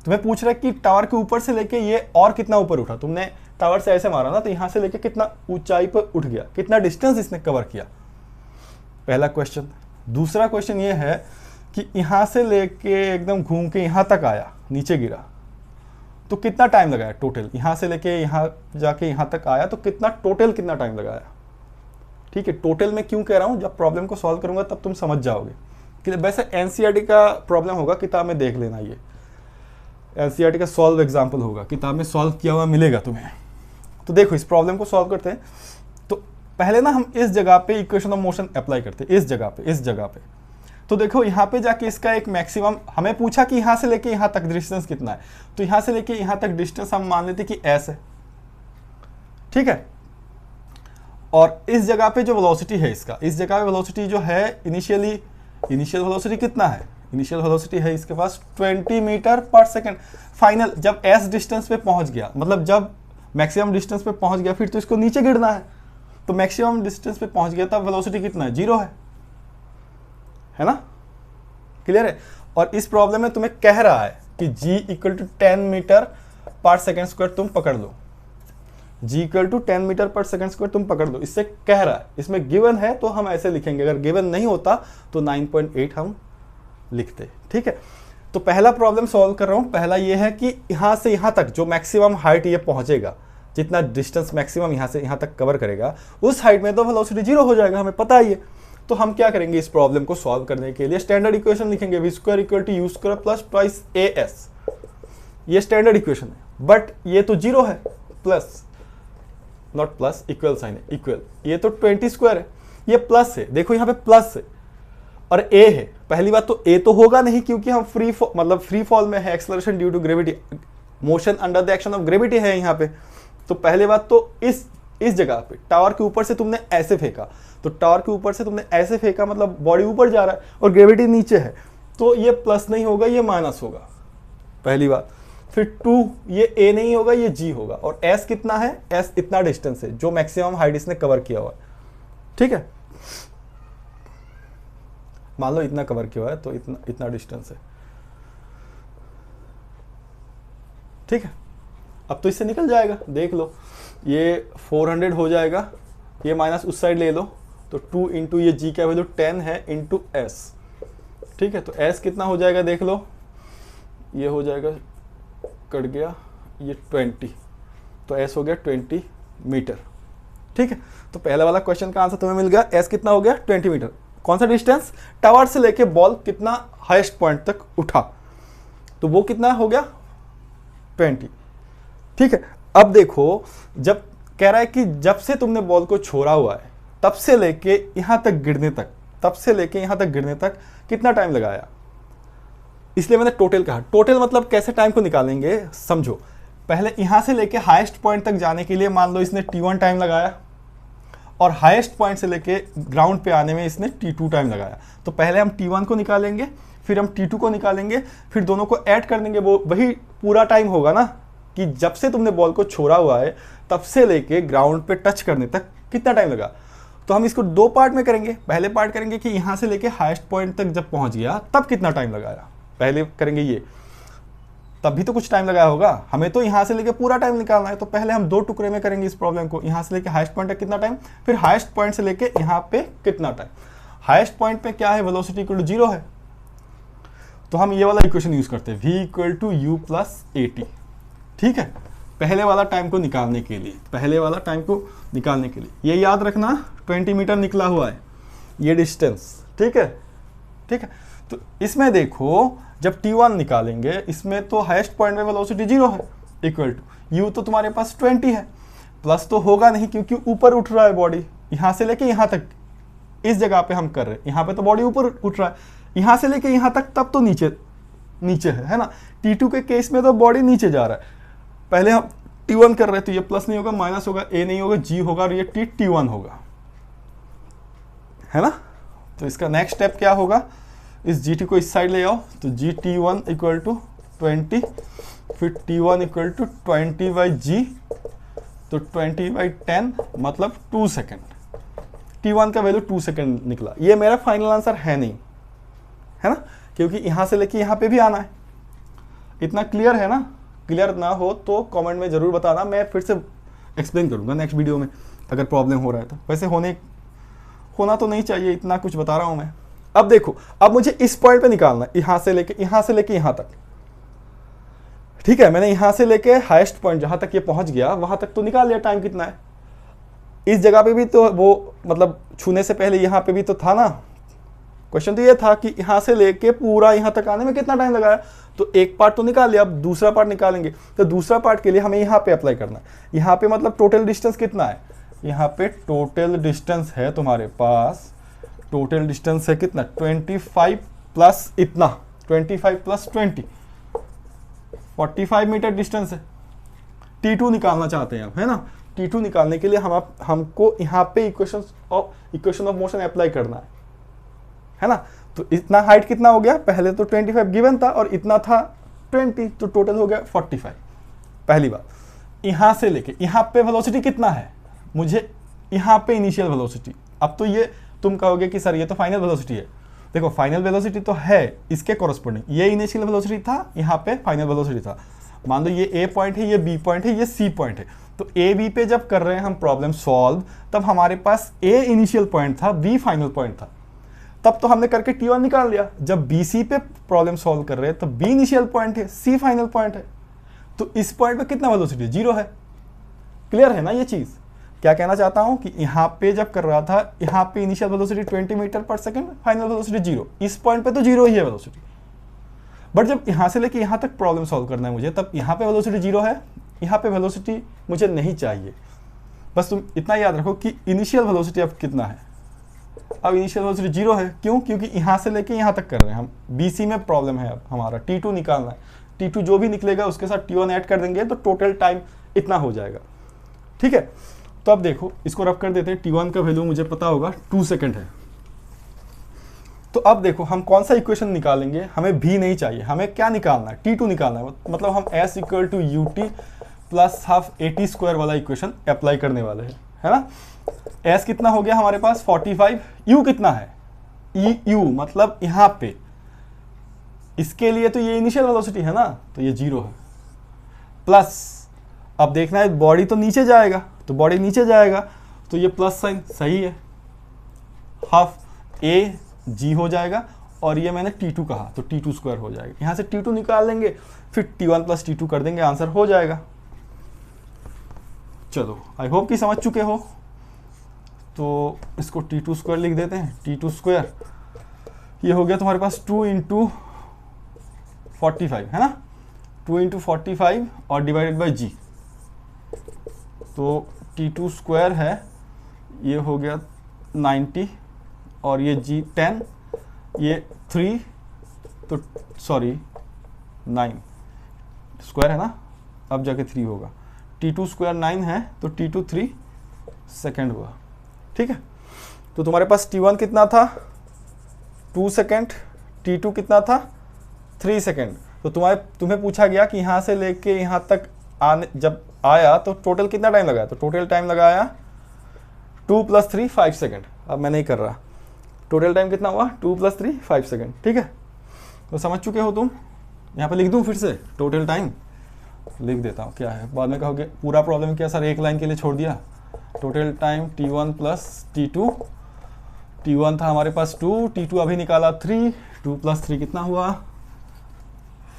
Speaker 1: तुम्हें पूछ रहा है कि टावर के ऊपर से लेके ये और कितना ऊपर उठा। तुमने टावर से ऐसे मारा ना, तो यहां से लेके कितना ऊंचाई पर उठ गया, कितना डिस्टेंस इसने कवर किया, पहला क्वेश्चन। दूसरा क्वेश्चन ये है कि यहां से लेके एकदम घूम के यहां तक आया, नीचे गिरा, तो कितना टाइम लगाया टोटल, यहां से लेके यहां जाके यहां तक आया तो कितना टाइम लगाया। ठीक है, टोटल में क्यों कह रहा हूं, जब प्रॉब्लम को सॉल्व करूंगा तब तुम समझ जाओगे। कि वैसे एनसीईआरटी का प्रॉब्लम होगा, किताब में देख लेना, ये एनसीईआरटी का सॉल्व एग्जाम्पल होगा, किताब में सॉल्व किया हुआ मिलेगा तुम्हें। तो देखो इस प्रॉब्लम को सॉल्व करते हैं। तो पहले ना हम इस जगह पे इक्वेशन ऑफ मोशन अप्लाई करते हैं, इस जगह पे। तो देखो यहाँ पे जाके इसका एक मैक्सिमम, हमें पूछा कि यहाँ से लेके यहाँ तक डिस्टेंस कितना है, तो यहाँ से लेके यहाँ तक डिस्टेंस हम मान लेते कि एस है। ठीक है, और इस जगह पे जो वेलोसिटी है इसका, इस जगह पे वेलोसिटी जो है इनिशियल वेलोसिटी कितना है, इनिशियल वेलोसिटी है इसके पास 20 मीटर पर सेकेंड। फाइनल जब एस डिस्टेंस पे पहुंच गया, मतलब जब मैक्सिमम डिस्टेंस पे पहुंच गया, फिर तो इसको नीचे गिरना है, तो मैक्सिमम डिस्टेंस पे पहुंच गया तब वेलोसिटी कितना है, 0 है ना, क्लियर है। और इस प्रॉब्लम में तुम्हें कह रहा है कि g इक्वल टू 10 मीटर पर सेकेंड स्क्वायर तुम पकड़ लो, g इक्वल टू 10 मीटर पर सेकेंड स्क्वायर तुम पकड़ लो, इससे कह रहा है। इसमें गिवन है तो हम ऐसे लिखेंगे, अगर गिवन नहीं होता तो 9.8 हम लिखते। ठीक है, तो पहला प्रॉब्लम सॉल्व कर रहा हूं। पहला ये है कि यहां से यहां तक जो मैक्सिमम हाइट ये पहुंचेगा, जितना डिस्टेंस मैक्सिमम यहां से यहां तक कवर करेगा, उस हाइट में तो वेलोसिटी 0 हो जाएगा, हमें पता ही है। तो हम क्या करेंगे, इस प्रॉब्लम को सॉल्व करने के लिए स्टैंडर्ड इक्वेशन लिखेंगे, v square equal to u square plus twice as। ये स्टैंडर्ड इक्वेशन है, बट ये तो 0 है, plus not plus, equal sign है, इक्वल, ये तो 20 स्क्वायर है, ये प्लस है, देखो यहाँ पे प्लस है, और a है। पहली बात तो a तो होगा नहीं, क्योंकि हम फ्री फॉल में है, acceleration due to gravity, motion under the action of gravity है यहाँ पे। तो पहले बात तो इस जगह पे टावर के ऊपर से तुमने ऐसे फेंका, तो टावर के ऊपर से तुमने ऐसे फेंका, मतलब बॉडी ऊपर जा रहा है और ग्रेविटी नीचे है, तो ये प्लस नहीं होगा, ये माइनस होगा, पहली बात। फिर 2, ये a नहीं होगा, ये g होगा, और s कितना है, s इतना डिस्टेंस है जो मैक्सिमम हाइट इसने कवर किया हुआ है। ठीक है, मान लो इतना कवर किया हुआ है, तो इतना डिस्टेंस है। ठीक है, अब तो इससे निकल जाएगा, देख लो, ये 400 हो जाएगा, ये माइनस उस साइड ले लो, तो 2 इंटू ये g का वैल्यू 10 है इंटू s। ठीक है, तो s कितना हो जाएगा देख लो, ये हो जाएगा, कट गया, ये 20, तो s हो गया 20 मीटर। ठीक है, तो पहला वाला क्वेश्चन का आंसर तुम्हें मिल गया, s कितना हो गया 20 मीटर। कौन सा डिस्टेंस, टावर से लेके बॉल कितना हाईएस्ट पॉइंट तक उठा, तो वो कितना हो गया 20। ठीक है, अब देखो, जब कह रहा है कि जब से तुमने बॉल को छोड़ा हुआ है तब से लेके यहां तक गिरने तक, कितना टाइम लगाया, इसलिए मैंने टोटल कहा। टोटल मतलब कैसे टाइम को निकालेंगे, समझो। पहले यहां से लेके हाईएस्ट पॉइंट तक जाने के लिए मान लो इसने t1 टाइम लगाया, और हाईएस्ट पॉइंट से लेके ग्राउंड पे आने में इसने t2 टाइम लगाया। तो पहले हम t1 को निकालेंगे, फिर हम t2 को निकालेंगे, फिर दोनों को ऐड कर देंगे, वो वही पूरा टाइम होगा ना, कि जब से तुमने बॉल को छोड़ा हुआ है तब से लेके ग्राउंड पे टच करने तक कितना टाइम लगा। तो हम इसको 2 पार्ट में करेंगे। पहले पार्ट करेंगे कि यहां से लेके हाईएस्ट पॉइंट तक जब पहुंच गया तब कितना टाइम लगाया, पहले करेंगे ये, तब भी तो कुछ टाइम लगाया होगा, हमें तो यहां से लेके पूरा टाइम निकालना है। तो पहले हम 2 टुकड़े में करेंगे इस प्रॉब्लम को, यहां से लेके हाईएस्ट पॉइंट तक कितना टाइम, फिर हाईएस्ट पॉइंट से लेके यहां पे कितना टाइम। हाईएस्ट पॉइंट पे क्या है, वेलोसिटी इक्वल टू 0 है, तो हम ये वाला इक्वेशन यूज करते हैं, v equal to u plus at। ठीक है, पहले वाला टाइम को निकालने के लिए, ये याद रखना 20 मीटर निकला हुआ है ये डिस्टेंस। ठीक है, तो इसमें देखो, जब t1 निकालेंगे, इसमें तो हाईएस्ट पॉइंट में वेलोसिटी 0 है, इक्वल टू u तो तुम्हारे पास 20 है, प्लस तो होगा नहीं क्योंकि ऊपर उठ रहा है बॉडी, यहाँ से लेके यहाँ तक, इस जगह पे हम कर रहे हैं, यहाँ पे तो बॉडी ऊपर उठ रहा है, यहाँ से लेके यहाँ तक तब तो नीचे नीचे है ना। T2 के केस में तो बॉडी नीचे जा रहा है, पहले हम T1 कर रहे हैं तो ये प्लस नहीं होगा, माइनस होगा, A नहीं होगा, G होगा और ये T1 होगा, है ना। तो इसका नेक्स्ट स्टेप क्या होगा, इस GT को इस साइड ले आओ, तो GT1 इक्वल टू 20, फिर T1 इक्वल टू 20/G, तो 20/10 मतलब 2 सेकेंड। T1 का वैल्यू 2 सेकेंड निकला। ये मेरा फाइनल आंसर है नहीं, है ना, क्योंकि यहाँ से लेके यहाँ पे भी आना है। इतना क्लियर है ना? क्लियर ना हो तो कमेंट में ज़रूर बताना, मैं फिर से एक्सप्लेन करूँगा नेक्स्ट वीडियो में अगर प्रॉब्लम हो रहा है तो। वैसे होना तो नहीं चाहिए, इतना कुछ बता रहा हूँ मैं। अब देखो, अब मुझे इस पॉइंट पे निकालना है, यहाँ से लेके यहाँ तक, ठीक है। मैंने यहाँ से लेके हाईएस्ट पॉइंट जहाँ तक ये पहुँच गया वहाँ तक तो निकाल लिया, टाइम कितना है। इस जगह पे भी तो वो मतलब छूने से पहले यहाँ पे भी तो था ना। क्वेश्चन तो ये था कि यहाँ से लेके पूरा यहाँ तक आने में कितना टाइम लगाया, तो एक पार्ट तो निकाल लिया, अब दूसरा पार्ट निकालेंगे। तो दूसरा पार्ट के लिए हमें यहाँ पे अप्लाई करना है। यहाँ पे मतलब टोटल डिस्टेंस कितना है, यहाँ पे टोटल डिस्टेंस है तुम्हारे पास, टोटल डिस्टेंस है कितना, 25 प्लस इतना, 25 प्लस 20, 45 मीटर डिस्टेंस है। T2 निकालना चाहते हैं आप, है ना। T2 निकालने के लिए हमको यहाँ पे इक्वेशन ऑफ मोशन अप्लाई करना है ना। तो इतना हाइट कितना हो गया, पहले तो 25 गिवन था और इतना था 20, तो टोटल हो गया 45। पहली बात, यहाँ से लेके यहाँ पे वेलोसिटी कितना है, मुझे यहाँ पे इनिशियल वेलोसिटी। अब तो ये तुम कहोगे कि सर ये तो फाइनल वेलोसिटी है। देखो फाइनल वेलोसिटी तो है इसके कॉरस्पॉन्डिंग, ये इनिशियल वेलोसिटी था, यहाँ पे फाइनल वेलोसिटी था। मान लो ये A पॉइंट है, ये B पॉइंट है, ये C पॉइंट है। तो A B पे जब कर रहे हैं हम प्रॉब्लम सॉल्व, तब हमारे पास A इनिशियल पॉइंट था, B फाइनल पॉइंट था, तब तो हमने करके T1 निकाल लिया। जब BC पे प्रॉब्लम सॉल्व कर रहे हैं तो B इनिशियल पॉइंट है, C फाइनल पॉइंट है, तो इस पॉइंट पे कितना वेलोसिटी है, 0 है। क्लियर है ना ये चीज़। क्या कहना चाहता हूं कि यहाँ पे जब कर रहा था, यहाँ पे इनिशियल वेलोसिटी 20 मीटर पर सेकंड, फाइनल वेलोसिटी 0, इस पॉइंट पे तो 0 ही है वेलोसिटी। बट जब यहाँ से लेके यहाँ तक प्रॉब्लम सॉल्व करना है मुझे, तब यहाँ पे वेलोसिटी 0 है, यहाँ पे वेलोसिटी मुझे नहीं चाहिए। बस तुम इतना याद रखो कि इनिशियल वेलोसिटी अब कितना है, अब इनिशियल वेलोसिटी 0 है। क्यों? क्योंकि यहाँ से लेके यहाँ तक कर रहे हैं हम, BC में प्रॉब्लम है। अब हमारा T2 निकालना है, T2 जो भी निकलेगा उसके साथ T1 ऐड कर देंगे तो टोटल टाइम इतना हो जाएगा, ठीक है। तो अब देखो इसको रफ कर देते हैं। T1 का वैल्यू मुझे पता होगा 2 सेकंड है। तो अब देखो हम कौन सा इक्वेशन निकालेंगे, हमें भी नहीं चाहिए, हमें क्या निकालना है, T2 निकालना है। मतलब हम S equal to UT plus half AT square वाला इक्वेशन अप्लाई करने वाले हैं, है ना। S कितना हो गया हमारे पास 45, U कितना है, EU मतलब यहाँ पे, इसके लिए तो ये इनिशियल वेलोसिटी है ना, तो ये 0 है। प्लस अब देखना है बॉडी तो नीचे जाएगा, तो बॉडी नीचे जाएगा तो ये प्लस साइन सही है, हाफ AG हो जाएगा, और ये मैंने T2 कहा तो T2 स्क्वायर हो जाएगा। यहाँ से T2 निकाल लेंगे, फिर T1 प्लस T2 कर देंगे, आंसर हो जाएगा। चलो आई होप कि समझ चुके हो। तो इसको T2 स्क्वायर लिख देते हैं। T2 स्क्वायर ये हो गया तुम्हारे पास 2 × 45, है ना, 2 × 45 और डिवाइडेड बाई G। तो T2 स्क्वायर है, ये हो गया 90 और ये G 10, ये 3, तो सॉरी 9 स्क्वायर है ना, अब जाके 3 होगा। T2 स्क्वायर 9 है तो T2 3 सेकेंड हुआ, ठीक है। तो तुम्हारे पास T1 कितना था 2 सेकेंड, T2 कितना था 3 सेकेंड। तो तुम्हें पूछा गया कि यहाँ से लेके यहाँ तक आने जब आया तो टोटल कितना टाइम लगाया, तो टोटल टाइम लगाया 2 + 3 5 सेकेंड। अब मैं नहीं कर रहा, टोटल टाइम कितना हुआ 2 + 3 5 सेकेंड, ठीक है। तो समझ चुके हो तुम। यहाँ पे लिख दूँ फिर से टोटल टाइम, लिख देता हूँ क्या है, बाद में कहोगे पूरा प्रॉब्लम क्या सर एक लाइन के लिए छोड़ दिया। Total time T1 + T2, T1 था हमारे पास 2, T2 अभी निकाला 3, 2 + 3 कितना हुआ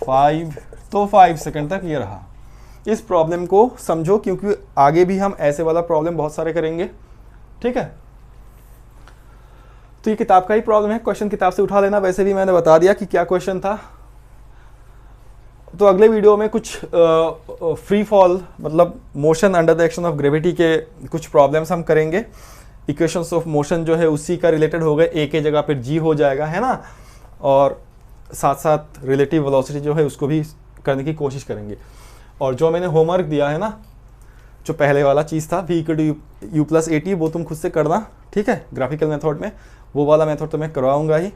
Speaker 1: 5, तो 5 सेकंड तक ये रहा। इस प्रॉब्लम को समझो क्योंकि आगे भी हम ऐसे वाला प्रॉब्लम बहुत सारे करेंगे, ठीक है। तो ये किताब का ही प्रॉब्लम है, क्वेश्चन किताब से उठा लेना। वैसे भी मैंने बता दिया कि क्या क्वेश्चन था। तो अगले वीडियो में कुछ फ्री फॉल मतलब motion under the action of gravity के कुछ प्रॉब्लम्स हम करेंगे। इक्वेशंस ऑफ मोशन जो है उसी का रिलेटेड हो गए, ए के जगह पर जी हो जाएगा, है ना। और साथ साथ रिलेटिव वेलोसिटी जो है उसको भी करने की कोशिश करेंगे। और जो मैंने होमवर्क दिया है ना, जो पहले वाला चीज़ था v equal to you plus A T, वो तुम खुद से करना, ठीक है, ग्राफिकल मेथड में। वो वाला मेथड तो मैं करवाऊँगा ही,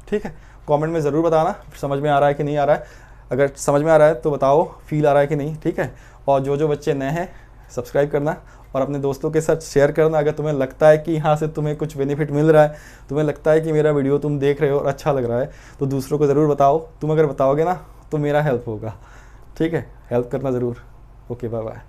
Speaker 1: ठीक है। कमेंट में ज़रूर बताना समझ में आ रहा है कि नहीं आ रहा है। अगर समझ में आ रहा है तो बताओ फील आ रहा है कि नहीं, ठीक है। और जो बच्चे नए हैं सब्सक्राइब करना और अपने दोस्तों के साथ शेयर करना। अगर तुम्हें लगता है कि यहाँ से तुम्हें कुछ बेनिफिट मिल रहा है, तुम्हें लगता है कि मेरा वीडियो तुम देख रहे हो और अच्छा लग रहा है, तो दूसरों को ज़रूर बताओ। तुम अगर बताओगे ना तो मेरा हेल्प होगा, ठीक है। हेल्प करना ज़रूर। Okay, bye bye.